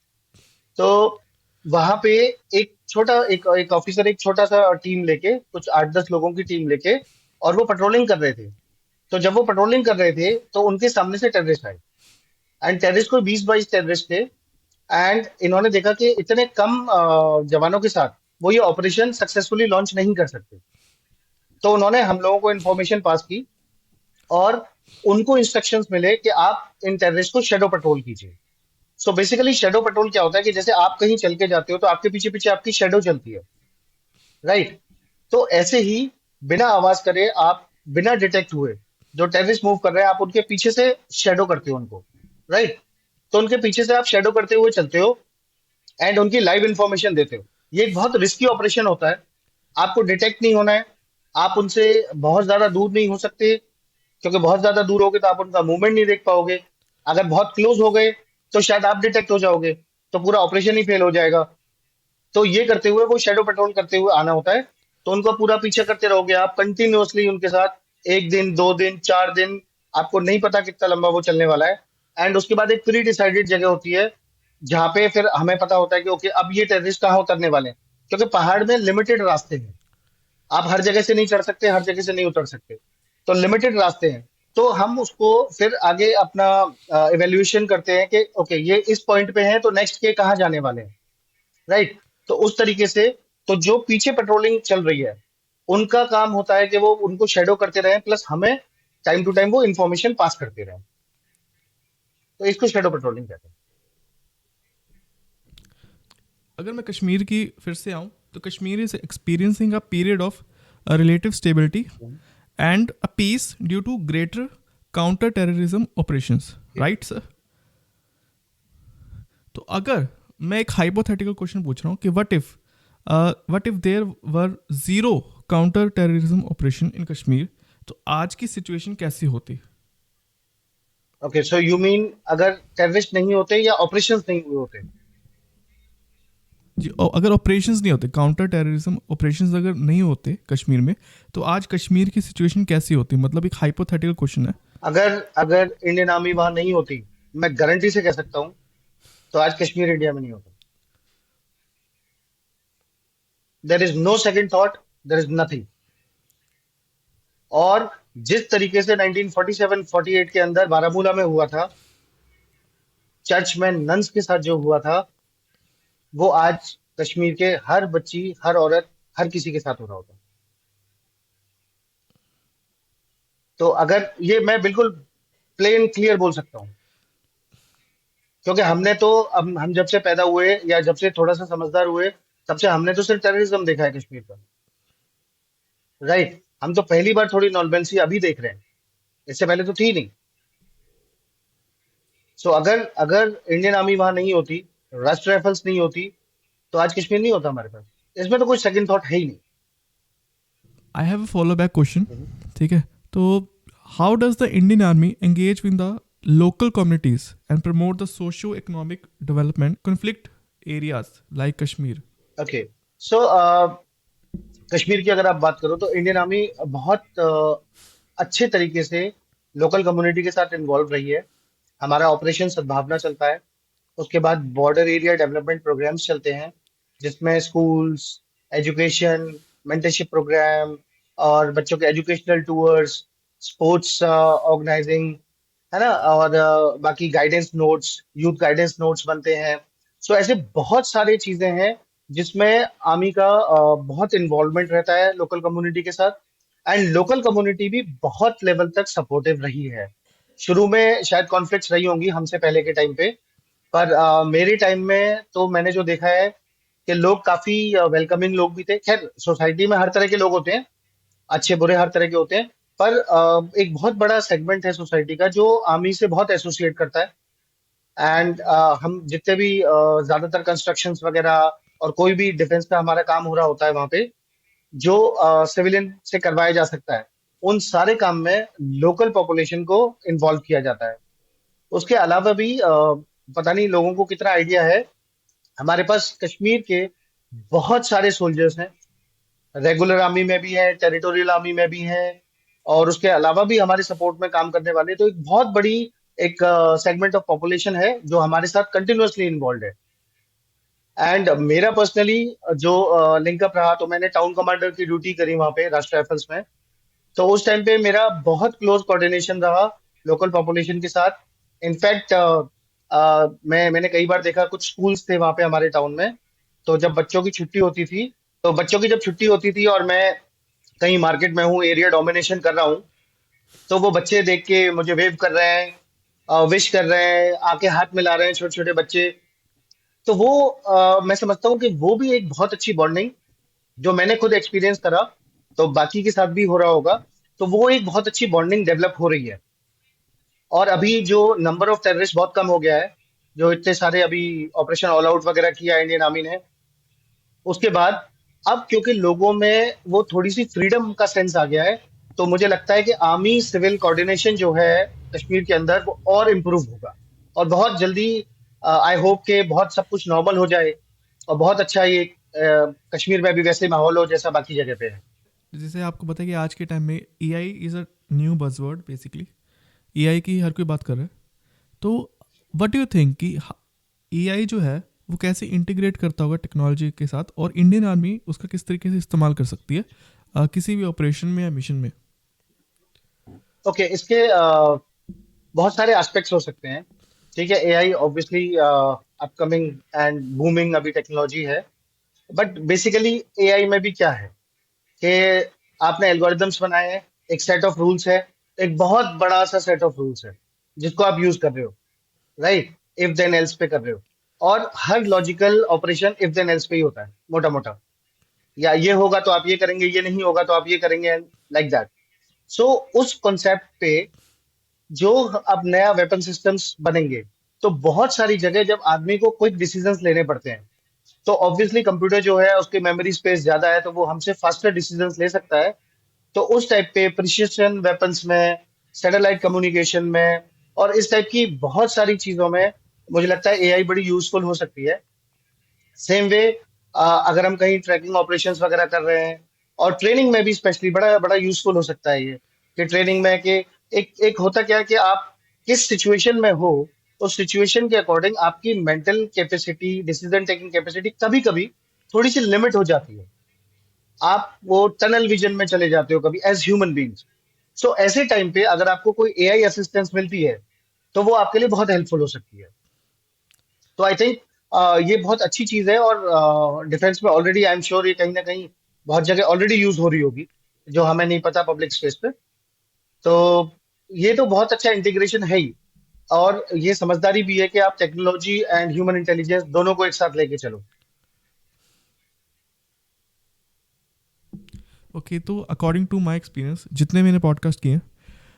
तो वहां पे एक छोटा एक ऑफिसर एक छोटा सा टीम लेके, कुछ 8-10 लोगों की टीम लेके, और वो पेट्रोलिंग कर रहे थे। तो जब वो पेट्रोलिंग कर रहे थे तो उनके सामने से टेररिस्ट आए, एंड टेररिस्ट कोई 20-22 टेररिस्ट थे। एंड इन्होंने देखा कि इतने कम जवानों के साथ वो ये ऑपरेशन सक्सेसफुली लॉन्च नहीं कर सकते। तो उन्होंने हम लोगों को इन्फॉर्मेशन पास की, और उनको इंस्ट्रक्शंस मिले कि आप इन टेररिस्ट को शेडो पेट्रोल कीजिए। सो बेसिकली शेडो पेट्रोल क्या होता है कि जैसे आप कहीं चल के जाते हो तो आपके पीछे पीछे आपकी शेडो चलती है, राइट। तो ऐसे ही बिना आवाज करे, आप बिना डिटेक्ट हुए, जो टेररिस्ट मूव कर रहे हैं आप उनके पीछे से शेडो करते हो उनको, राइट। तो उनके पीछे से आप शेडो करते हुए चलते हो एंड उनकी लाइव इंफॉर्मेशन देते हो। ये एक बहुत रिस्की ऑपरेशन होता है। आपको डिटेक्ट नहीं होना है, आप उनसे बहुत ज्यादा दूर नहीं हो सकते, क्योंकि बहुत ज्यादा दूर होगे तो आप उनका मूवमेंट नहीं देख पाओगे। अगर बहुत क्लोज हो गए तो शायद आप डिटेक्ट हो जाओगे, तो पूरा ऑपरेशन ही फेल हो जाएगा। तो ये करते हुए, वो शेडो पेट्रोल करते हुए आना होता है। तो उनका पूरा पीछा करते रहोगे आप कंटिन्यूअसली उनके साथ, 1 दिन 2 दिन 4 दिन, आपको नहीं पता कितना लंबा वो चलने वाला है। एंड उसके बाद एक प्री डिसाइडेड जगह होती है, जहाँ पे फिर हमें पता होता है कि ओके, अब ये टेररिस्ट कहाँ उतरने वाले हैं, क्योंकि पहाड़ में लिमिटेड रास्ते हैं। आप हर जगह से नहीं चढ़ सकते, हर जगह से नहीं उतर सकते, तो लिमिटेड रास्ते हैं। तो हम उसको फिर आगे अपना इवेल्युएशन करते हैं कि ओके, ये इस पॉइंट पे है तो नेक्स्ट के कहाँ जाने वाले हैं, राइट। तो उस तरीके से, तो जो पीछे पेट्रोलिंग चल रही है उनका काम होता है कि वो उनको शेडो करते रहें, प्लस हमें टाइम टू टाइम वो इन्फॉर्मेशन पास करते रहें। तो इसको शेडो पेट्रोलिंग कहते हैं। अगर मैं कश्मीर की फिर से आऊँ, तो Kashmir is experiencing a period of relative stability and a peace due to greater counter terrorism operations, right sir? तो अगर मैं एक हाइपोथेटिकल क्वेश्चन पूछ रहा हूँ कि what if there were zero counter terrorism operation in Kashmir, तो आज की सिचुएशन कैसी होती? ओके, सो यू मीन अगर टेररिस्ट नहीं होते या ऑपरेशंस नहीं हुए होते? जी, अगर ऑपरेशंस नहीं होते, काउंटर टेररिज्म ऑपरेशंस अगर नहीं होते कश्मीर में, तो आज कश्मीर की सिचुएशन कैसी होती? मतलब एक हाइपोथेटिकल क्वेश्चन है। अगर अगर इंडियन आर्मी वहां नहीं होती, मैं गारंटी से कह सकता हूँ, तो आज कश्मीर इंडिया में नहीं होता। There is no second thought, there is nothing. और जिस तरीके से 1947-48 के अंदर बारामूला में हुआ था, चर्च में नन्स के साथ जो हुआ था, वो आज कश्मीर के हर बच्ची, हर औरत, हर किसी के साथ हो रहा होता। तो अगर ये मैं बिल्कुल प्लेन क्लियर बोल सकता हूँ, क्योंकि हमने तो, अब हम जब से पैदा हुए या जब से थोड़ा सा समझदार हुए, तब से हमने तो सिर्फ टेररिज्म देखा है कश्मीर का, राइट। हम तो पहली बार थोड़ी नॉर्मेंसी अभी देख रहे हैं, इससे पहले तो थी नहीं। सो अगर अगर इंडियन आर्मी वहां नहीं होती, राष्ट्र राइफल्स नहीं होती, तो आज कश्मीर नहीं होता हमारे पास। इसमें तो कोई सेकंड थॉट है ही I have a follow back question, नहीं। ठीक है? तो how does the Indian army engage with the local communities and promote the socio economic development conflict areas like Kashmir? Okay, so Kashmir की अगर आप बात करो तो इंडियन आर्मी बहुत अच्छे तरीके से लोकल कम्युनिटी के साथ इन्वॉल्व रही है। हमारा ऑपरेशन सद्भावना चलता है। उसके बाद बॉर्डर एरिया डेवलपमेंट प्रोग्राम्स चलते हैं, जिसमें स्कूल्स, एजुकेशन, मेंटरशिप प्रोग्राम, और बच्चों के एजुकेशनल टूर्स, स्पोर्ट्स ऑर्गेनाइजिंग, है ना, और बाकी guidance notes, youth guidance notes बनते हैं। सो ऐसे बहुत सारी चीजें हैं जिसमें आर्मी का बहुत इन्वॉल्वमेंट रहता है लोकल कम्युनिटी के साथ। एंड लोकल कम्युनिटी भी बहुत लेवल तक सपोर्टिव रही है। शुरू में शायद कॉन्फ्लिक्ट्स रही होंगी हमसे पहले के टाइम पे, पर मेरे टाइम में तो मैंने जो देखा है कि लोग काफी वेलकमिंग लोग भी थे। खैर सोसाइटी में हर तरह के लोग होते हैं, अच्छे बुरे हर तरह के होते हैं, पर एक बहुत बड़ा सेगमेंट है सोसाइटी का जो आर्मी से बहुत एसोसिएट करता है। एंड हम जितने भी ज्यादातर कंस्ट्रक्शंस वगैरह और कोई भी डिफेंस का हमारा काम हो रहा होता है वहां पे, जो सिविलियन से करवाया जा सकता है, उन सारे काम में लोकल पॉपुलेशन को इन्वॉल्व किया जाता है। उसके अलावा भी पता नहीं लोगों को कितना आइडिया है, हमारे पास कश्मीर के बहुत सारे सोल्जर्स हैं, रेगुलर आर्मी में भी हैं, टेरिटोरियल आर्मी में भी हैं, और उसके अलावा भी हमारे सपोर्ट में काम करने वाले। तो एक बहुत बड़ी एक सेगमेंट ऑफ पॉपुलेशन है जो हमारे साथ कंटिन्यूअसली इन्वॉल्व है। एंड मेरा पर्सनली जो लिंकअप रहा, तो मैंने टाउन कमांडर की ड्यूटी करी वहां पे राष्ट्र राइफल्स में। तो उस टाइम पे मेरा बहुत क्लोज कोऑर्डिनेशन रहा लोकल पॉपुलेशन के साथ। इनफैक्ट मैंने कई बार देखा, कुछ स्कूल्स थे वहां पे हमारे टाउन में, तो जब बच्चों की छुट्टी होती थी, तो बच्चों की जब छुट्टी होती थी और मैं कहीं मार्केट में हूँ, एरिया डोमिनेशन कर रहा हूँ, तो वो बच्चे देख के मुझे वेव कर रहे हैं, विश कर रहे हैं, आके हाथ मिला रहे हैं, छोटे छोटे बच्चे। तो वो मैं समझता हूँ कि वो भी एक बहुत अच्छी बॉन्डिंग, जो मैंने खुद एक्सपीरियंस करा, तो बाकी के साथ भी हो रहा होगा, तो वो एक बहुत अच्छी बॉन्डिंग डेवलप हो रही है। और अभी जो नंबर ऑफ टेररिस्ट बहुत कम हो गया है, जो इतने सारे अभी ऑपरेशन ऑल आउट वगैरह किया इंडियन आर्मी ने, उसके बाद अब क्योंकि लोगों में वो थोड़ी सी फ्रीडम का सेंस आ गया है, तो मुझे लगता है कि आर्मी सिविल कोऑर्डिनेशन जो है कश्मीर के अंदर, वो और इम्प्रूव होगा। और बहुत जल्दी आई होप के बहुत सब कुछ नॉर्मल हो जाए, और बहुत अच्छा ये कश्मीर में भी वैसे माहौल हो जैसा बाकी जगह पे है। जैसे आपको पता है कि आज के टाइम में AI is a new buzzword basically, AI की हर कोई बात कर रहा है। तो व्हाट डू यू थिंक कि एआई जो है वो कैसे इंटीग्रेट करता होगा टेक्नोलॉजी के साथ, और इंडियन आर्मी उसका किस तरीके से इस्तेमाल कर सकती है किसी भी ऑपरेशन में या मिशन में? ओके, इसके बहुत सारे एस्पेक्ट्स हो सकते हैं। ठीक है, AI obviously upcoming and booming अभी टेक्नोलॉजी है, बट बेसिकली एआई में भी क्या है कि आपने एल्गोरिदम्स बनाए हैं, एक सेट ऑफ रूल्स है, एक बहुत बड़ा सा सेट ऑफ रूल्स है जिसको आप यूज कर रहे हो, राइट? इफ देन एल्स पे कर रहे हो, और हर logical operation if then else पे ही होता है, मोटा मोटा। या ये होगा तो आप ये करेंगे, ये नहीं होगा तो आप ये करेंगे, लाइक दैट। सो उस कॉन्सेप्ट पे जो अब नया वेपन सिस्टम्स बनेंगे, तो बहुत सारी जगह जब आदमी को क्विक डिसीजंस लेने पड़ते हैं, तो ऑब्वियसली कंप्यूटर जो है उसकी मेमोरी स्पेस ज्यादा है, तो वो हमसे फास्टर डिसीजंस ले सकता है। तो उस टाइप पे प्रिसिशन वेपन्स में, सैटेलाइट कम्युनिकेशन में, और इस टाइप की बहुत सारी चीजों में मुझे लगता है एआई बड़ी यूजफुल हो सकती है। सेम वे अगर हम कहीं ट्रैकिंग ऑपरेशंस वगैरह कर रहे हैं, और ट्रेनिंग में भी स्पेशली बड़ा बड़ा यूजफुल हो सकता है ये, कि ट्रेनिंग में कि एक एक होता क्या है कि आप किस सिचुएशन में हो, उस सिचुएशन के अकॉर्डिंग आपकी mental capacity, decision taking capacity कभी कभी थोड़ी सी लिमिट हो जाती है। आप वो टनल विजन में चले जाते हो कभी एज ह्यूमन बींग्स। सो ऐसे टाइम पे अगर आपको कोई एआई असिस्टेंस मिलती है, तो वो आपके लिए बहुत हेल्पफुल हो सकती है। तो आई थिंक ये बहुत अच्छी चीज है, और डिफेंस में ऑलरेडी आई एम श्योर ये कहीं ना कहीं बहुत जगह ऑलरेडी यूज हो रही होगी, जो हमें नहीं पता पब्लिक स्पेस पे। तो ये तो बहुत अच्छा इंटीग्रेशन है ही, और ये समझदारी भी है कि आप टेक्नोलॉजी एंड ह्यूमन इंटेलिजेंस दोनों को एक साथ लेके चलो। ओके, तो अकॉर्डिंग टू माय एक्सपीरियंस जितने मैंने पॉडकास्ट किए हैं,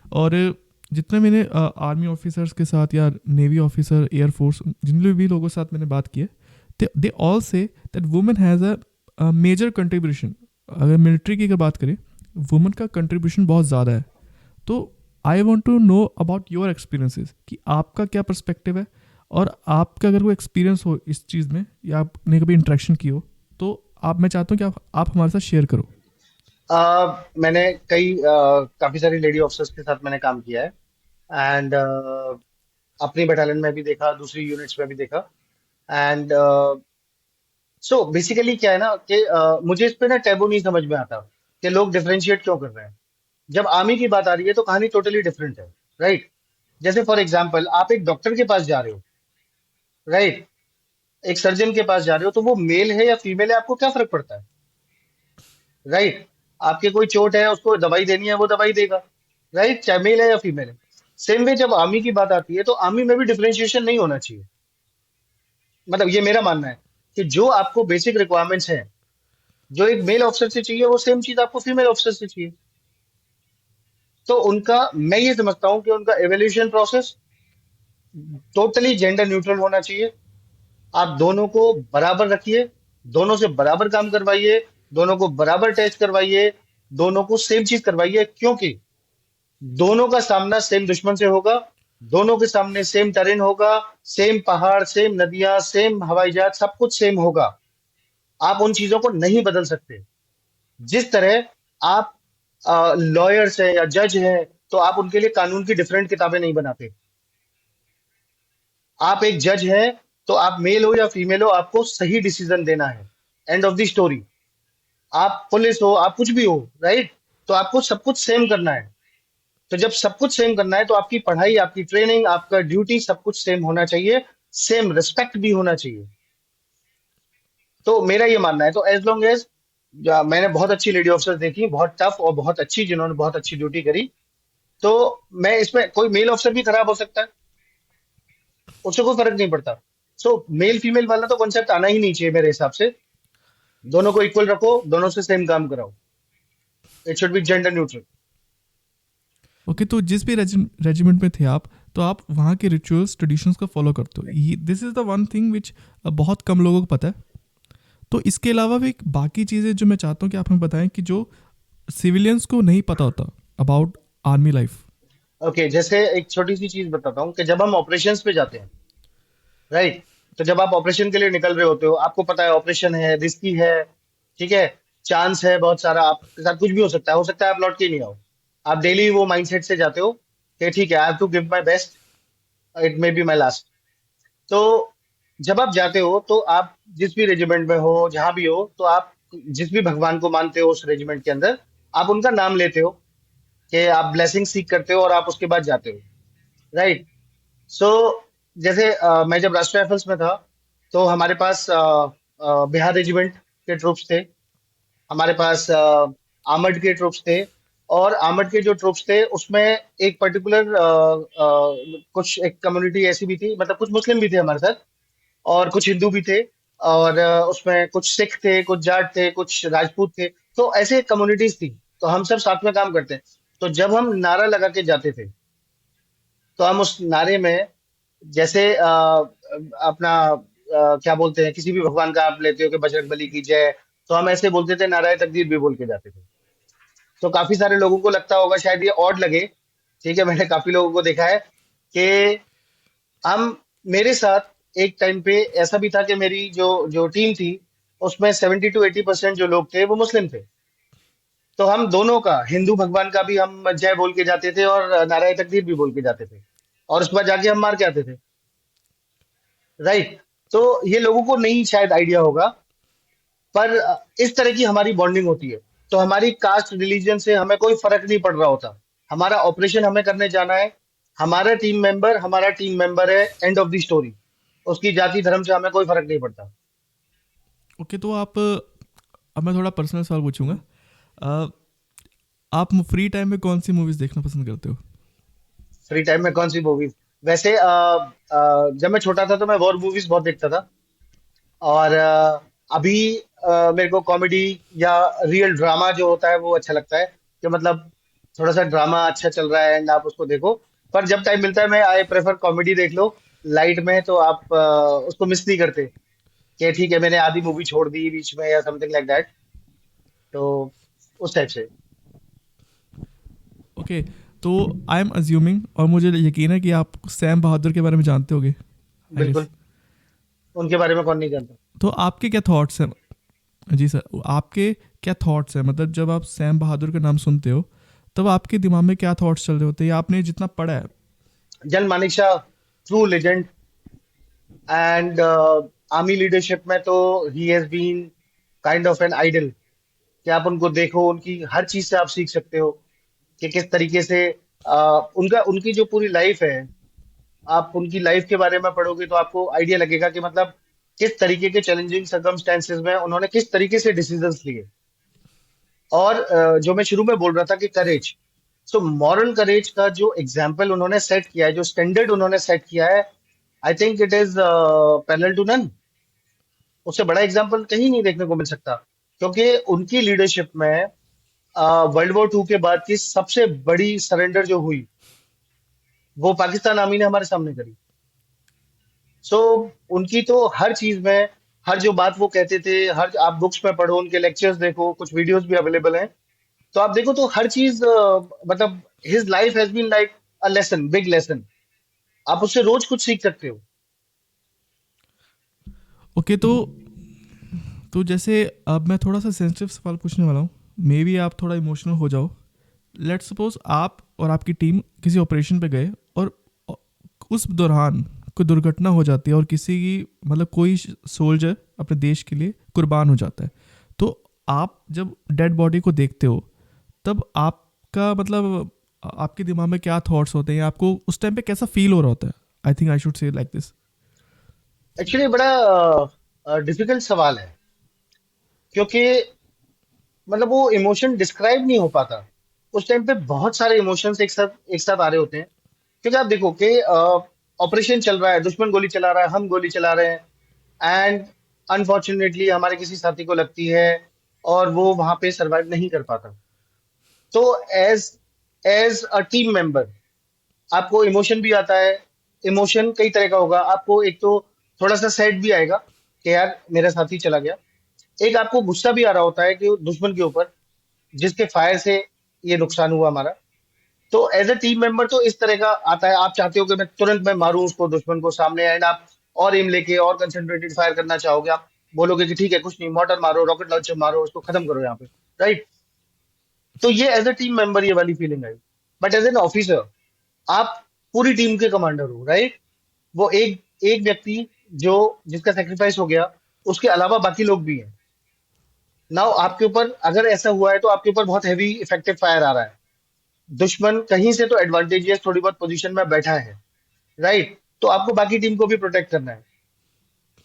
और जितने मैंने आर्मी ऑफिसर्स के साथ या नेवी ऑफिसर, एयरफोर्स, जिन भी लोगों के साथ मैंने बात की है, they all say that women has a major contribution. अगर मिलिट्री की अगर बात करें, वुमेन का कंट्रीब्यूशन बहुत ज़्यादा है। तो I want to know about your experiences कि आपका क्या पर्सपेक्टिव है, और आपका अगर कोई एक्सपीरियंस हो इस चीज़ में या आपने कभी इंटरेक्शन की हो, तो मैं चाहता हूँ कि आप हमारे साथ शेयर करो। मैंने काफी सारी लेडी ऑफिसर्स के साथ मैंने काम किया है, एंड अपनी बटालियन में भी देखा, दूसरी यूनिट्स में भी देखा। एंड सो बेसिकली क्या है ना कि मुझे इस पे ना टैबू नहीं समझ में आता कि लोग डिफरेंशिएट क्यों कर रहे हैं। जब आर्मी की बात आ रही है तो कहानी टोटली डिफरेंट है, राइट? जैसे फॉर एग्जांपल आप एक डॉक्टर के पास जा रहे हो, राइट? एक सर्जन के पास जा रहे हो, तो वो मेल है या फीमेल है आपको क्या फर्क पड़ता है, राइट? आपके कोई चोट है, उसको दवाई देनी है, वो दवाई देगा, राइट? चाहे मेल है या फीमेल है। सेम वे जब आर्मी की बात आती है, तो आर्मी में भी डिफरेंशिएशन नहीं होना चाहिए। मतलब ये मेरा मानना है कि जो आपको बेसिक रिक्वायरमेंट्स हैं, जो एक मेल ऑफिसर से चाहिए, वो सेम चीज आपको फीमेल ऑफिसर से चाहिए। तो उनका, मैं ये समझता हूँ कि उनका evolution process totally gender neutral होना चाहिए। आप दोनों को बराबर रखिए, दोनों से बराबर काम करवाइए, दोनों को बराबर टेस्ट करवाइए, दोनों को सेम चीज करवाइए, क्योंकि दोनों का सामना सेम दुश्मन से होगा, दोनों के सामने सेम टेरेन होगा, सेम पहाड़, सेम नदियां, सेम हवाई जहाज, सब कुछ सेम होगा। आप उन चीजों को नहीं बदल सकते। जिस तरह आप लॉयर्स हैं या जज हैं, तो आप उनके लिए कानून की डिफरेंट किताबें नहीं बनाते। आप एक जज हैं, तो आप मेल हो या फीमेल हो, आपको सही डिसीजन देना है। End of the story. आप पुलिस हो, आप कुछ भी हो, राइट? तो आपको सब कुछ सेम करना है। तो जब सब कुछ सेम करना है, तो आपकी पढ़ाई, आपकी ट्रेनिंग, आपका ड्यूटी, सब कुछ सेम होना चाहिए। सेम रिस्पेक्ट भी होना चाहिए। तो मेरा ये मानना है, तो एज लॉन्ग एज, मैंने बहुत अच्छी लेडी ऑफिसर देखी, बहुत टफ और बहुत अच्छी, जिन्होंने बहुत अच्छी ड्यूटी करी। तो मैं इसमें, कोई मेल ऑफिसर भी खराब हो सकता है, उससे कोई फर्क नहीं पड़ता। सो मेल फीमेल वाला तो कॉन्सेप्ट आना ही नहीं चाहिए मेरे हिसाब से। दोनों को इक्वल रखो, दोनों से सेम काम कराओ। It should be gender neutral. Okay, तो जिस भी रेजिमेंट में थे आप, तो आप वहाँ के रिचुअल्स ट्रेडिशंस को फॉलो करते हो। This is the one thing which बहुत कम लोगों को पता है। तो इसके अलावा भी एक बाकी चीज़ें जो मैं चाहता हूँ कि आप हमें बताएं, कि जो सिविलियंस को नहीं पता होता अबाउट आर्मी लाइफ। ओके, जैसे एक छोटी सी चीज बताता हूँ कि जब हम ऑपरेशंस पे जाते हैं, राइट? तो जब आप ऑपरेशन के लिए निकल रहे होते हो, आपको पता है ऑपरेशन है, रिस्की है, ठीक है, चांस है बहुत सारा, आपके साथ कुछ भी हो सकता है आप लौट के ही नहीं आओ। आप डेली वो माइंडसेट से जाते हो कि ठीक है, I have to give my best, it may be my last. तो जब आप जाते हो, तो आप जिस भी रेजिमेंट में हो, जहां भी हो, तो आप जिस भी भगवान को मानते हो उस रेजिमेंट के अंदर, आप उनका नाम लेते हो, कि आप ब्लेसिंग सीख करते हो, और आप उसके बाद जाते हो, राइट? सो जैसे मैं जब राष्ट्रीय राइफल्स में था, तो हमारे पास बिहार रेजिमेंट के ट्रूप्स थे, हमारे पास आर्मर्ड के ट्रूप्स थे। और आर्मर्ड के जो ट्रूप्स थे, उसमें एक पर्टिकुलर कुछ एक कम्युनिटी ऐसी भी थी, मतलब कुछ मुस्लिम भी थे हमारे साथ, और कुछ हिंदू भी थे, और उसमें कुछ सिख थे, कुछ जाट थे, कुछ राजपूत थे। तो ऐसे कम्युनिटीज थी, तो हम सब साथ में काम करते हैं। तो जब हम नारा लगा के जाते थे, तो हम उस नारे में, जैसे अपना क्या बोलते हैं, किसी भी भगवान का आप लेते हो कि बजरंग बली की जय, तो हम ऐसे बोलते थे, नाराय तकदीर भी बोल के जाते थे। तो काफी सारे लोगों को लगता होगा शायद ये ऑड लगे, ठीक है, मैंने काफी लोगों को देखा है कि हम, मेरे साथ एक टाइम पे ऐसा भी था कि मेरी जो जो टीम थी, उसमें 70 to 80% जो लोग थे वो मुस्लिम थे। तो हम दोनों का, हिंदू भगवान का भी हम जय बोल के जाते थे, और नाराय तकदीर भी बोल के जाते थे, और उसके बाद जाके हम मार के आते थे, राइट? तो ये लोगों को नहीं शायद आइडिया होगा, पर इस तरह की हमारी बॉन्डिंग होती है। तो हमारी कास्ट रिलीजन से हमें कोई फर्क नहीं पड़ रहा होता। हमारा ऑपरेशन हमें करने जाना है, हमारा टीम मेंबर है, एंड ऑफ द स्टोरी। उसकी जाति धर्म से हमें कोई फर्क नहीं पड़ता। ओके, तो आप, अब मैं थोड़ा पर्सनल सवाल पूछूंगा। अ, आप फ्री टाइम में कौन सी मूवीज़ देखना पसंद करते हो? फ्री टाइम में कौन सी मूवीज? वैसे जब मैं छोटा था, तो मैं वॉर मूवीज बहुत देखता था। और अभी मेरे को कॉमेडी या रियल ड्रामा जो होता है वो अच्छा लगता है, कि मतलब थोड़ा सा ड्रामा अच्छा चल रहा है एंड आप उसको देखो। पर जब टाइम मिलता है, मैं आई प्रेफर कॉमेडी देख लो लाइट में, तो आप उसको मिस नहीं करते, कि ठीक है मैंने आधी मूवी छोड़ दी बीच में या समथिंग लाइक दैट। तो उस टाइप से। ओके, तो आई एम अज्यूमिंग, और मुझे यकीन है कि आप सैम बहादुर के बारे में जानते होगे, आई गेस। बिल्कुल। उनके बारे में कौन नहीं जानता। तो आपके क्या थॉट्स हैं? जी सर, आपके क्या थॉट्स हैं, मतलब जब आप सैम बहादुर का नाम सुनते हो, तब आपके दिमाग में क्या थॉट्स चल रहे होते हैं, या आपने जितना पढ़ा है? Gen Manekshaw, true legend. And army leadership में तो he has been kind of an idol, कि आप उनको देखो, उनकी हर चीज से आप सीख सकते हो, कि किस तरीके से उनका, उनकी जो पूरी लाइफ है, आप उनकी लाइफ के बारे में पढ़ोगे तो आपको आइडिया लगेगा कि मतलब किस तरीके के चैलेंजिंग सर्कमस्टेंसेस में उन्होंने किस तरीके से डिसीजंस लिए। और जो मैं शुरू में बोल रहा था कि करेज, सो मॉरल करेज का जो एग्जाम्पल उन्होंने सेट किया है, जो स्टैंडर्ड उन्होंने सेट किया है, I think it is parallel to none. उससे बड़ा एग्जाम्पल कहीं नहीं देखने को मिल सकता, क्योंकि उनकी लीडरशिप में वर्ल्ड वॉर 2 के बाद की सबसे बड़ी सरेंडर जो हुई, वो पाकिस्तान आर्मी ने हमारे सामने करी। सो उनकी तो हर चीज में, हर जो बात वो कहते थे, हर आप बुक्स में पढ़ो, उनके लेक्चर्स देखो, कुछ वीडियोस भी अवेलेबल हैं, तो आप देखो तो हर चीज मतलब his life has been like a lesson, big lesson. आप उससे रोज कुछ सीख सकते हो। ओके, तो जैसे अब मैं थोड़ा सा सेंसिटिव सवाल पूछने वाला हूँ, मे बी आप थोड़ा इमोशनल हो जाओ। लेट्स सपोज आप और आपकी टीम किसी ऑपरेशन पे गए, और उस दौरान कोई दुर्घटना हो जाती है और किसी की मतलब कोई सोल्जर अपने देश के लिए कुर्बान हो जाता है, तो आप जब डेड बॉडी को देखते हो, तब आपका मतलब आपके दिमाग में क्या थॉट्स होते हैं, आपको उस टाइम पे कैसा फील हो रहा होता है? I think I should say like this. Actually बड़ा डिफिकल्ट सवाल है, क्योंकि मतलब वो इमोशन डिस्क्राइब नहीं हो पाता। उस टाइम पे बहुत सारे इमोशंस एक साथ आ रहे होते हैं। क्योंकि आप देखो कि ऑपरेशन चल रहा है, दुश्मन गोली चला रहा है, हम गोली चला रहे हैं, एंड अनफॉर्चुनेटली हमारे किसी साथी को लगती है और वो वहां पे सरवाइव नहीं कर पाता। तो as as a team member आपको इमोशन भी आता है। इमोशन कई तरह का होगा। आपको एक तो थोड़ा सा सैड भी आएगा कि यार मेरा साथी चला गया। एक आपको गुस्सा भी आ रहा होता है कि दुश्मन के ऊपर, जिसके फायर से ये नुकसान हुआ हमारा। तो एज अ टीम मेंबर तो इस तरह का आता है, आप चाहते हो कि मैं मारूं उसको, दुश्मन को सामने, एंड आप और एम लेके और कंसंट्रेटेड फायर करना चाहोगे। आप बोलोगे कि ठीक है, कुछ नहीं, मोटर मारो, रॉकेट लॉन्चर मारो, उसको खत्म करो यहाँ पे। राइट। तो ये एज अ टीम मेंबर ये वाली फीलिंग आई। बट एज एन ऑफिसर आप पूरी टीम के कमांडर हो, राइट। वो एक एक व्यक्ति जो जिसका सेक्रीफाइस हो गया, उसके अलावा बाकी लोग भी हैं। नाउ आपके ऊपर अगर ऐसा हुआ है तो आपके ऊपर बहुत हैवी इफेक्टिव फायर आ रहा है। दुश्मन कहीं से तो एडवांटेजियस थोड़ी बहुत पोजीशन में बैठा है, राइट। तो आपको बाकी टीम को भी प्रोटेक्ट करना है।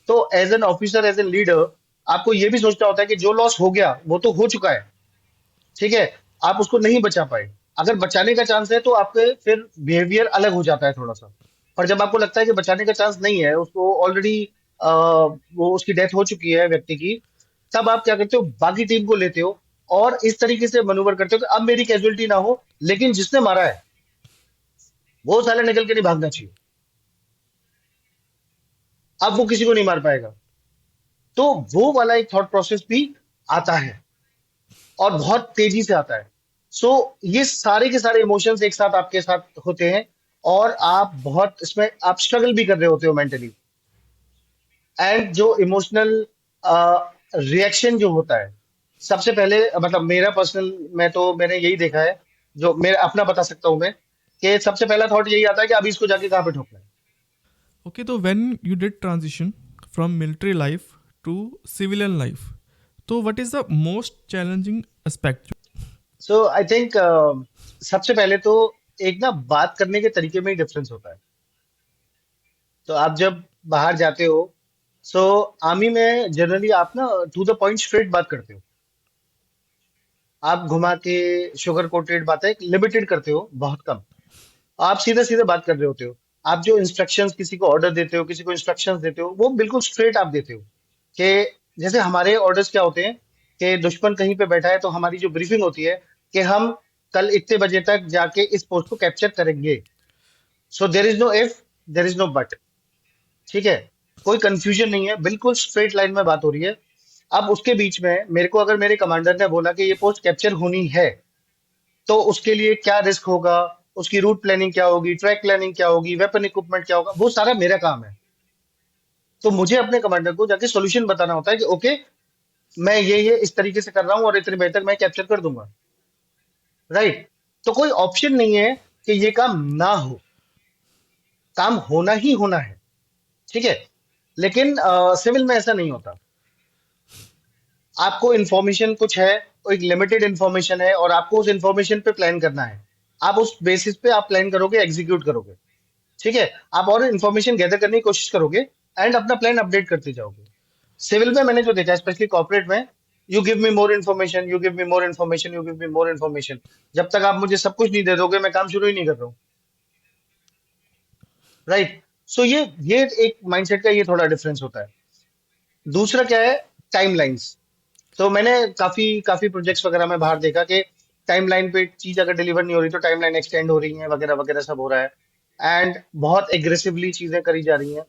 तो as an officer, as an leader, आपको ये भी सोचना होता है कि जो लॉस हो गया वो तो हो चुका है, ठीक है। आप उसको नहीं बचा पाए। अगर बचाने का चांस है तो आपके फिर बिहेवियर अलग हो जाता है थोड़ा सा। पर जब आपको लगता है कि बचाने का चांस नहीं है, उसको ऑलरेडी वो उसकी डेथ हो चुकी है व्यक्ति की, तब आप क्या करते हो, बाकी टीम को लेते हो और इस तरीके से मनूवर करते हो कि अब मेरी कैजुअलिटी ना हो, लेकिन जिसने मारा है वो साले निकल के नहीं भागना चाहिए। अब वो किसी को नहीं मार पाएगा। तो वो वाला एक थॉट प्रोसेस भी आता है, और बहुत तेजी से आता है। सो ये सारे के सारे इमोशंस एक साथ आपके साथ होते हैं, और आप बहुत इसमें आप स्ट्रगल भी कर रहे होते हो मेंटली। एंड जो इमोशनल रिएक्शन जो होता है, सबसे पहले मतलब मेरा पर्सनल, मैं तो मैंने यही देखा है, जो मेरा अपना बता सकता हूं मैं, कि सबसे पहला थॉट यही आता है कि अभी इसको जाके कहाँ पे ठोकना है। ओके, तो when you did transition from military life to civilian life, तो what is the most challenging aspect? So I think सबसे पहले तो एक ना बात करने के तरीके में ही डिफरेंस होता है। तो आप जब बाहर जाते हो, सो आर्मी में जनरली आप ना टू द पॉइंट स्ट्रेट बात करते हो। आप घुमा के शुगर कोटेड बातें लिमिटेड करते हो, बहुत कम। आप सीधे सीधे बात कर रहे होते हो। आप जो इंस्ट्रक्शंस किसी को ऑर्डर देते हो, किसी को इंस्ट्रक्शंस देते हो, वो बिल्कुल स्ट्रेट आप देते हो। कि जैसे हमारे ऑर्डर्स क्या होते हैं, कि दुश्मन कहीं पे बैठा है तो हमारी जो ब्रीफिंग होती है कि हम कल इतने बजे तक जाके इस पोस्ट को कैप्चर करेंगे। So there is no if, there is no but, ठीक है। कोई कंफ्यूजन नहीं है, बिल्कुल स्ट्रेट लाइन में बात हो रही है। अब उसके बीच में मेरे को अगर मेरे कमांडर ने बोला कि ये पोस्ट कैप्चर होनी है, तो उसके लिए क्या रिस्क होगा, उसकी रूट प्लानिंग क्या होगी, ट्रैक प्लानिंग क्या होगी, वेपन इक्विपमेंट क्या होगा, वो सारा मेरा काम है। तो मुझे अपने कमांडर को जाके सॉल्यूशन बताना होता है कि ओके, मैं ये इस तरीके से कर रहा हूँ और इतने बजे तक मैं कैप्चर कर दूंगा। राइट। तो कोई ऑप्शन नहीं है कि ये काम ना हो, काम होना ही होना है, ठीक है। लेकिन सिविल में ऐसा नहीं होता। आपको इन्फॉर्मेशन कुछ है, वो एक लिमिटेड इन्फॉर्मेशन है, और आपको उस इन्फॉर्मेशन पे प्लान करना है। आप उस बेसिस पे आप प्लान करोगे, एग्जीक्यूट करोगे, ठीक है। आप और इन्फॉर्मेशन गैदर करने की कोशिश करोगे, एंड अपना प्लान अपडेट करते जाओगे। सिविल में मैंने जो देखा, स्पेशली कॉर्पोरेट में, you give me more information, you give me more information, you give me more information. जब तक आप मुझे सब कुछ नहीं दे दोगे, मैं काम शुरू ही नहीं कर रहा हूँ। राइट। सो ये एक माइंडसेट का ये थोड़ा डिफरेंस होता है। दूसरा क्या है, टाइमलाइंस। तो मैंने काफी काफी प्रोजेक्ट्स वगैरह में बाहर देखा कि टाइमलाइन पे चीज अगर डिलीवर नहीं हो रही तो टाइमलाइन एक्सटेंड हो रही है, वगैरह वगैरह सब हो रहा है, एंड बहुत एग्रेसिवली चीजें करी जा रही हैं।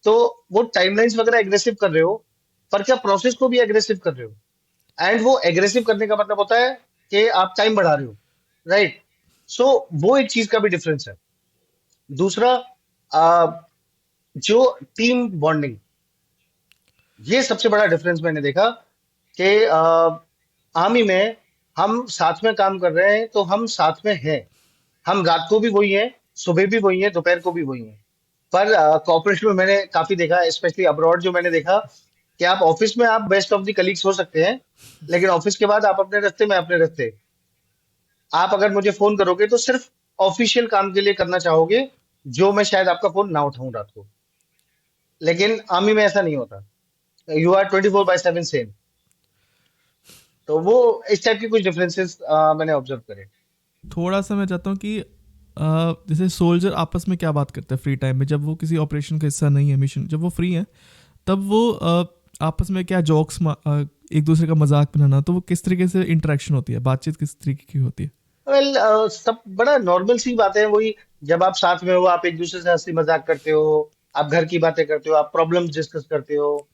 तो वो टाइमलाइंस वगैरह एग्रेसिव कर रहे हो, पर क्या प्रोसेस को भी एग्रेसिव कर रहे हो? एंड वो एग्रेसिव करने का मतलब होता है कि आप टाइम बढ़ा रहे हो, राइट? सो वो एक चीज का भी डिफरेंस है। दूसरा, अ, जो टीम बॉन्डिंग, ये सबसे बड़ा डिफरेंस मैंने देखा कि आर्मी में हम साथ में काम कर रहे हैं तो हम साथ में हैं, हम रात को भी वही हैं, सुबह भी वही हैं, दोपहर को भी वही हैं। पर कॉर्पोरेट में मैंने काफी देखा, स्पेशली अब्रॉड जो मैंने देखा, कि आप ऑफिस में आप बेस्ट ऑफ द कलीग्स हो सकते हैं, लेकिन ऑफिस के बाद आप अपने रास्ते में अपने रास्ते। आप अगर मुझे फोन करोगे तो सिर्फ ऑफिशियल काम के लिए करना चाहोगे, जो मैं शायद आपका फोन ना उठाऊं रात को। लेकिन आर्मी में ऐसा नहीं होता, यू आर 24/7 सेम। तो वो इस टाइप के कुछ डिफरेंसेस मैंने ऑब्जर्व करे। थोड़ा सा मैं चाहता हूँ कि जैसे सोल्जर आपस में क्या बात करते हैं फ्री टाइम में, जब वो किसी ऑपरेशन का हिस्सा नहीं है, मिशन जब वो फ्री है, तब वो आपस में क्या जोक्स, एक दूसरे का मजाक बनाना, तो वो किस तरीके से इंटरेक्शन होती है, बातचीत किस तरीके की होती है? वेल, सब बड़ा नॉर्मल सी बातें हैं, वही। जब आप साथ में हो, आप एक दूसरे से हंसी मजाक करते हो, आप घर की बातें करते हो, आप प्रॉब्लम्स डिस्कस करते हो,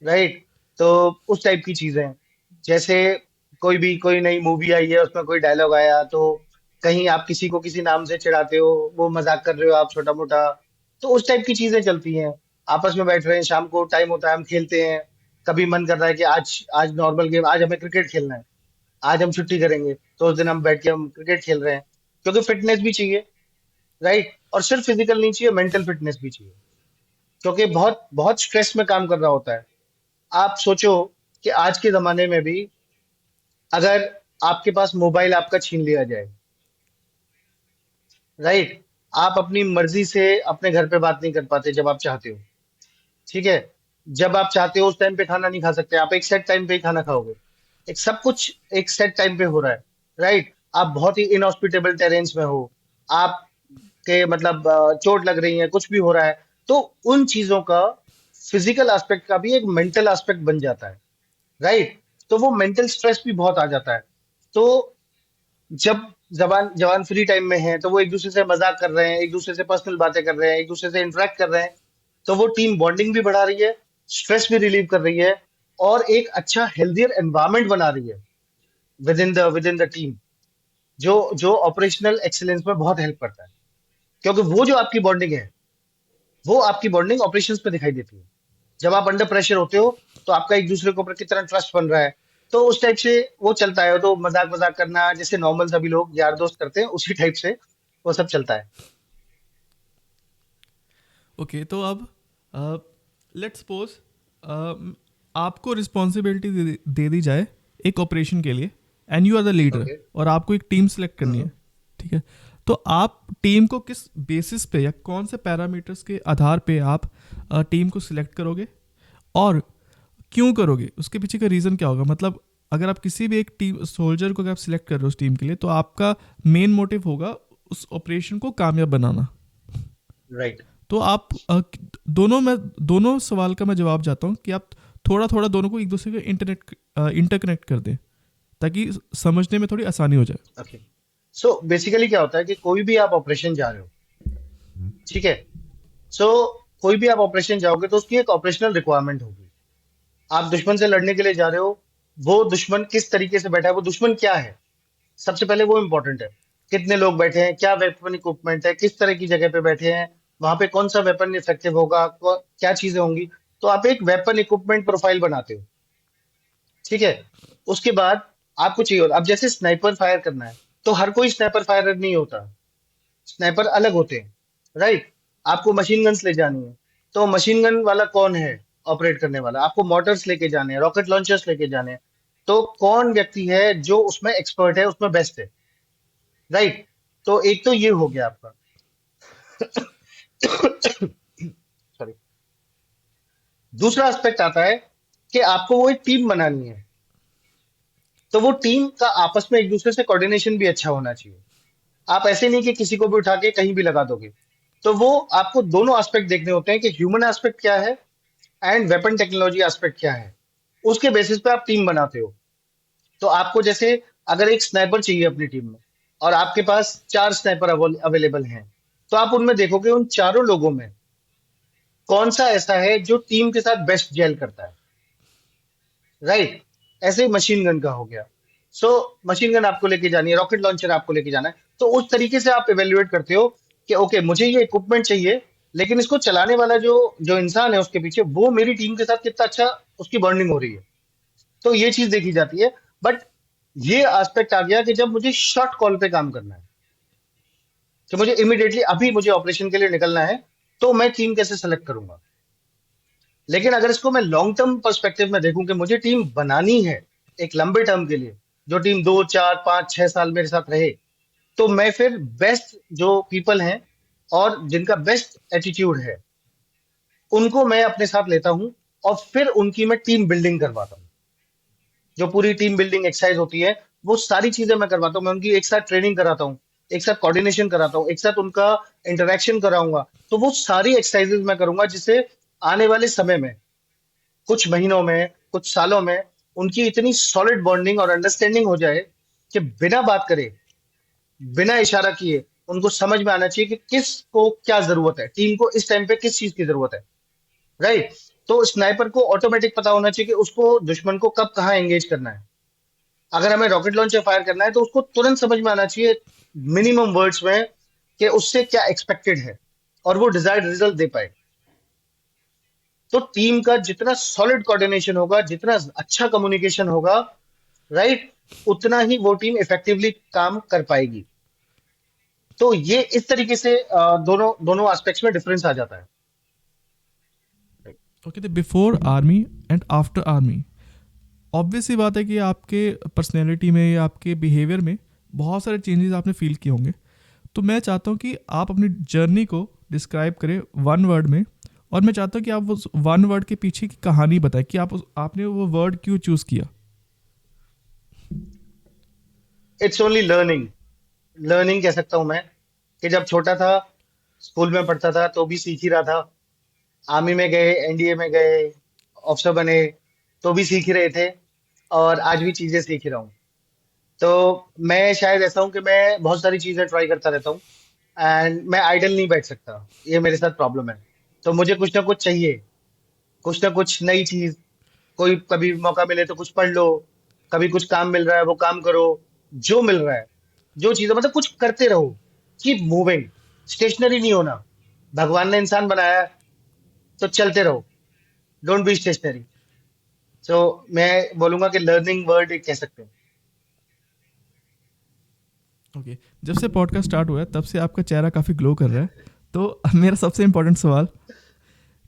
राइट? तो उस टाइप की चीजें, जैसे कोई नई मूवी आई है, उसमें कोई डायलॉग आया तो कहीं आप किसी को किसी नाम से चिढ़ाते हो, वो मजाक कर रहे हो आप छोटा मोटा। तो उस टाइप की चीजें चलती हैं। आपस में बैठ रहे हैं, शाम को टाइम होता है, हम खेलते हैं। कभी मन कर रहा है कि आज आज नॉर्मल गेम, आज हमें क्रिकेट खेलना है, आज हम छुट्टी करेंगे, तो उस दिन हम बैठ के हम क्रिकेट खेल रहे हैं, क्योंकि फिटनेस भी चाहिए, राइट? और सिर्फ फिजिकल नहीं चाहिए, मेंटल फिटनेस भी चाहिए, क्योंकि बहुत बहुत स्ट्रेस में काम कर रहा होता है। आप सोचो कि आज के जमाने में भी अगर आपके पास मोबाइल आपका छीन लिया जाए, राइट? आप अपनी मर्जी से अपने घर पे बात नहीं कर पाते जब आप चाहते हो, ठीक है? जब आप चाहते हो उस टाइम पे खाना नहीं खा सकते, आप एक सेट टाइम पे ही खाना खाओगे। एक सब कुछ एक सेट टाइम पे हो रहा है, राइट? आप बहुत ही इनहॉस्पिटेबल टेरेन्स में हो, आप के मतलब चोट लग रही है, कुछ भी हो रहा है, तो उन चीजों का फिजिकल एस्पेक्ट का भी एक मेंटल एस्पेक्ट बन जाता है, राइट? तो वो मेंटल स्ट्रेस भी बहुत आ जाता है। तो जब जवान जवान फ्री टाइम में हैं तो वो एक दूसरे से मजाक कर रहे हैं, एक दूसरे से पर्सनल बातें कर रहे हैं, एक दूसरे से इंटरेक्ट कर रहे हैं, तो वो टीम बॉन्डिंग भी बढ़ा रही है, स्ट्रेस भी रिलीव कर रही है, और एक अच्छा हेल्दियर एनवायरनमेंट बना रही है विद इन द टीम, जो जो ऑपरेशनल एक्सीलेंस में बहुत हेल्प करता है। क्योंकि वो जो आपकी बॉन्डिंग है, वो आपकी बॉन्डिंग ऑपरेशंस पे दिखाई देती है। जब आप अंडर प्रेशर होते हो तो आपका एक दूसरे के ऊपर कितना ट्रस्ट बन रहा है, तो उस टाइप से वो चलता है। तो मजाक मजाक करना जैसे नॉर्मल सभी लोग यार दोस्त करते हैं, उसी टाइप से वो सब चलता है। ओके, तो अब लेट्स सपोज आपको रिस्पॉन्सिबिलिटी दे दी जाए एक ऑपरेशन के लिए, and you are the leader, okay. और आपको एक टीम सेलेक्ट करनी है, ठीक है? तो आप टीम को किस बेसिस पे या कौन से पैरामीटर्स के आधार पे आप टीम को सिलेक्ट करोगे, और क्यों करोगे? उसके पीछे का रीज़न क्या होगा? मतलब अगर आप किसी भी एक टीम सोल्जर को अगर आप सिलेक्ट कर रहे हो उस टीम के लिए, तो आपका मेन मोटिव होगा उस ऑपरेशन को कामयाब बनाना। राइट। तो आप दोनों सवाल का मैं जवाब चाहता हूँ कि आप थोड़ा थोड़ा दोनों को एक दूसरे को इंटरकनेक्ट कर दें, ताकि समझने में थोड़ी आसानी हो जाए। ओके। सो बेसिकली क्या होता है कि कोई भी आप ऑपरेशन जा रहे हो, ठीक है? सो कोई भी आप ऑपरेशन जाओगे तो उसकी एक ऑपरेशनल रिक्वायरमेंट होगी। आप दुश्मन से लड़ने के लिए जा रहे हो, वो दुश्मन किस तरीके से बैठा है, वो दुश्मन क्या है, सबसे पहले वो इम्पोर्टेंट है। कितने लोग बैठे हैं, क्या वेपन इक्विपमेंट है, किस तरह की जगह पे बैठे हैं, वहां पे कौन सा वेपन इफेक्टिव होगा, क्या चीजें होंगी। तो आप एक वेपन इक्विपमेंट प्रोफाइल बनाते हो, ठीक है? उसके बाद आपको चाहिए होता, अब जैसे स्नाइपर फायर करना है, तो हर कोई स्नाइपर फायर नहीं होता, स्नाइपर अलग होते हैं, राइट? आपको मशीन गन्स ले जानी है, तो मशीन गन वाला कौन है ऑपरेट करने वाला, आपको मोटर्स लेके जाने हैं, रॉकेट लॉन्चर्स लेके जाने हैं, तो कौन व्यक्ति है जो उसमें एक्सपर्ट है, उसमें बेस्ट है, राइट? तो एक तो ये हो गया आपका। सॉरी। दूसरा एस्पेक्ट आता है कि आपको वो एक टीम बनानी है, तो वो टीम का आपस में एक दूसरे से कोऑर्डिनेशन भी अच्छा होना चाहिए। आप ऐसे नहीं कि किसी को भी उठा के कहीं भी लगा दोगे, तो वो आपको दोनों एस्पेक्ट देखने होते हैं कि ह्यूमन एस्पेक्ट क्या है एंड वेपन टेक्नोलॉजी एस्पेक्ट क्या है। उसके बेसिस पे आप टीम बनाते हो। तो आपको जैसे अगर एक स्नाइपर चाहिए अपनी टीम में और आपके पास 4 स्नाइपर अवेलेबल हैं, तो आप उनमें देखोगे उन चारों लोगों में कौन सा ऐसा है जो टीम के साथ बेस्ट जेल करता है, राइट? ऐसे ही मशीन गन का हो गया। सो मशीन गन आपको लेके जानी है, रॉकेट लॉन्चर आपको लेके जाना है, तो उस तरीके से आप इवेल्युएट करते हो कि ओके मुझे ये इक्विपमेंट चाहिए, लेकिन इसको चलाने वाला जो जो इंसान है उसके पीछे, वो मेरी टीम के साथ कितना अच्छा उसकी बॉन्डिंग हो रही है। तो ये चीज देखी जाती है। बट ये एस्पेक्ट आ गया कि जब मुझे शॉर्ट कॉल पे काम करना है, कि मुझे इमिडिएटली अभी मुझे ऑपरेशन के लिए निकलना है, तो मैं टीम कैसे सेलेक्ट करूंगा। लेकिन अगर इसको मैं लॉन्ग टर्म पर्सपेक्टिव में देखूं कि मुझे टीम बनानी है एक लंबे टर्म के लिए, जो टीम 2 4 5 6 साल मेरे साथ रहे, तो मैं फिर बेस्ट जो पीपल हैं और जिनका बेस्ट एटीट्यूड है उनको मैं अपने साथ लेता हूं, और फिर उनकी मैं टीम बिल्डिंग करवाता हूँ। जो पूरी टीम बिल्डिंग एक्सरसाइज होती है, वो सारी चीजें मैं करवाता हूँ। मैं उनकी एक साथ ट्रेनिंग कराता हूँ, एक साथ कोऑर्डिनेशन कराता हूँ, एक साथ उनका इंटरेक्शन कराऊंगा। तो वो सारी एक्सरसाइजेज मैं करूंगा जिससे आने वाले समय में, कुछ महीनों में, कुछ सालों में, उनकी इतनी सॉलिड बॉन्डिंग और अंडरस्टैंडिंग हो जाए कि बिना बात करे, बिना इशारा किए, उनको समझ में आना चाहिए कि किसको क्या जरूरत है, टीम को इस टाइम पे किस चीज की जरूरत है, राइट? तो स्नाइपर को ऑटोमेटिक पता होना चाहिए कि उसको दुश्मन को कब कहाँ एंगेज करना है। अगर हमें रॉकेट लॉन्चर फायर करना है तो उसको तुरंत समझ में आना चाहिए मिनिमम वर्ड्स में कि उससे क्या एक्सपेक्टेड है, और वो डिजायर्ड रिजल्ट दे पाए। तो टीम का जितना सॉलिड कोऑर्डिनेशन होगा, जितना अच्छा कम्युनिकेशन होगा, राइट, उतना ही वो टीम इफेक्टिवली काम कर पाएगी। तो ये इस तरीके से दोनों दोनों एस्पेक्ट्स में डिफरेंस आ जाता है। ओके, तो before army and after army, obvious सी बात है कि आपके पर्सनैलिटी में या आपके बिहेवियर में बहुत सारे चेंजेस आपने फील किए होंगे। तो मैं चाहता हूँ कि आप अपनी जर्नी को डिस्क्राइब करें वन वर्ड में, और मैं चाहता हूँ कि आप उस वन वर्ड के पीछे की कहानी बताएं कि आपने वो वर्ड क्यों चूज़ किया। It's only learning. लर्निंग कह सकता हूं मैं, कि जब छोटा था, स्कूल में पढ़ता था तो भी सीख ही रहा था। आर्मी में गए, एनडीए में गए, ऑफिसर बने, तो भी सीख ही रहे थे, और आज भी चीजें सीख ही रहा हूँ। तो मैं शायद ऐसा हूँ कि मैं बहुत सारी चीजें ट्राई करता रहता हूँ, एंड मैं आइडल नहीं बैठ सकता। ये मेरे साथ प्रॉब्लम है। तो मुझे कुछ ना कुछ चाहिए, कुछ ना कुछ नई चीज। कोई कभी मौका मिले तो कुछ पढ़ लो, कभी कुछ काम मिल रहा है वो काम करो, जो मिल रहा है, जो चीजें, मतलब कुछ करते रहो। कीप मूविंग, स्टेशनरी नहीं होना। भगवान ने इंसान बनाया है, तो चलते रहो, डोंट बी स्टेशनरी। सो मैं बोलूंगा कि लर्निंग वर्ड कह सकते हैं। ओके, जब से पॉडकास्ट स्टार्ट हुआ है तब से आपका चेहरा काफ़ी ग्लो कर रहा है। तो मेरा सबसे इम्पोर्टेंट सवाल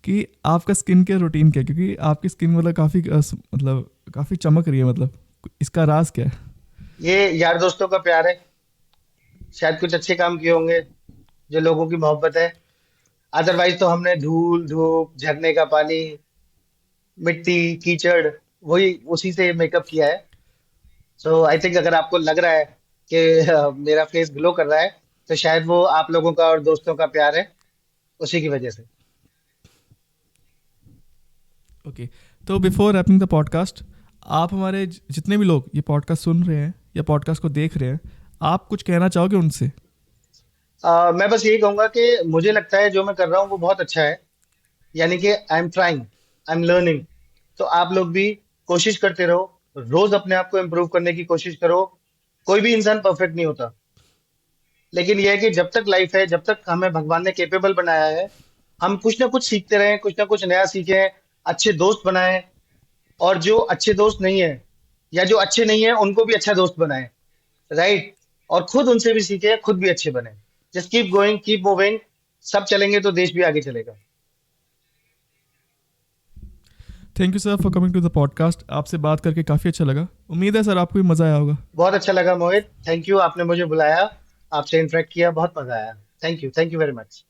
कि आपका स्किन केयर रूटीन क्या है, क्योंकि आपकी स्किन मतलब काफ़ी मतलब काफ़ी चमक रही है, मतलब इसका राज क्या है। ये यार दोस्तों का प्यार है। शायद कुछ अच्छे काम किए होंगे, जो लोगों की मोहब्बत है। अदरवाइज तो हमने धूल धूप, झरने का पानी, मिट्टी, कीचड़, वही उसी से मेकअप किया है। सो आई थिंक अगर आपको लग रहा है कि मेरा फेस ग्लो कर रहा है, तो शायद वो आप लोगों का और दोस्तों का प्यार है, उसी की वजह से। ओके, तो बिफोर रैपिंग द पॉडकास्ट, आप हमारे जितने भी लोग ये पॉडकास्ट सुन रहे हैं या पॉडकास्ट को देख रहे हैं, आप कुछ कहना चाहोगे उनसे। मैं बस यही कहूंगा कि मुझे लगता है जो मैं कर रहा हूँ वो बहुत अच्छा है। यानी कि I am trying, I am learning. तो आप लोग भी कोशिश करते रहो, रोज अपने आप को इम्प्रूव करने की कोशिश करो। कोई भी इंसान परफेक्ट नहीं होता, लेकिन यह है कि जब तक लाइफ है, जब तक हमें भगवान ने केपेबल बनाया है, हम कुछ ना कुछ सीखते रहें, कुछ ना कुछ नया सीखें, अच्छे दोस्त बनाएं। और जो अच्छे दोस्त नहीं है, या जो अच्छे नहीं है, उनको भी अच्छा दोस्त बनाएं, राइट? और खुद उनसे भी सीखें, खुद भी अच्छे बने। Just keep going, keep moving. सब चलेंगे तो देश भी आगे चलेगा। Thank you sir for coming to the podcast. आपसे बात करके काफ़ी अच्छा लगा। उम्मीद है सर आपको भी मज़ा आया होगा। बहुत अच्छा लगा मोहित, थैंक यू, आपने मुझे बुलाया, आपसे इंटरेक्ट किया, बहुत मजा आया। Thank you very much.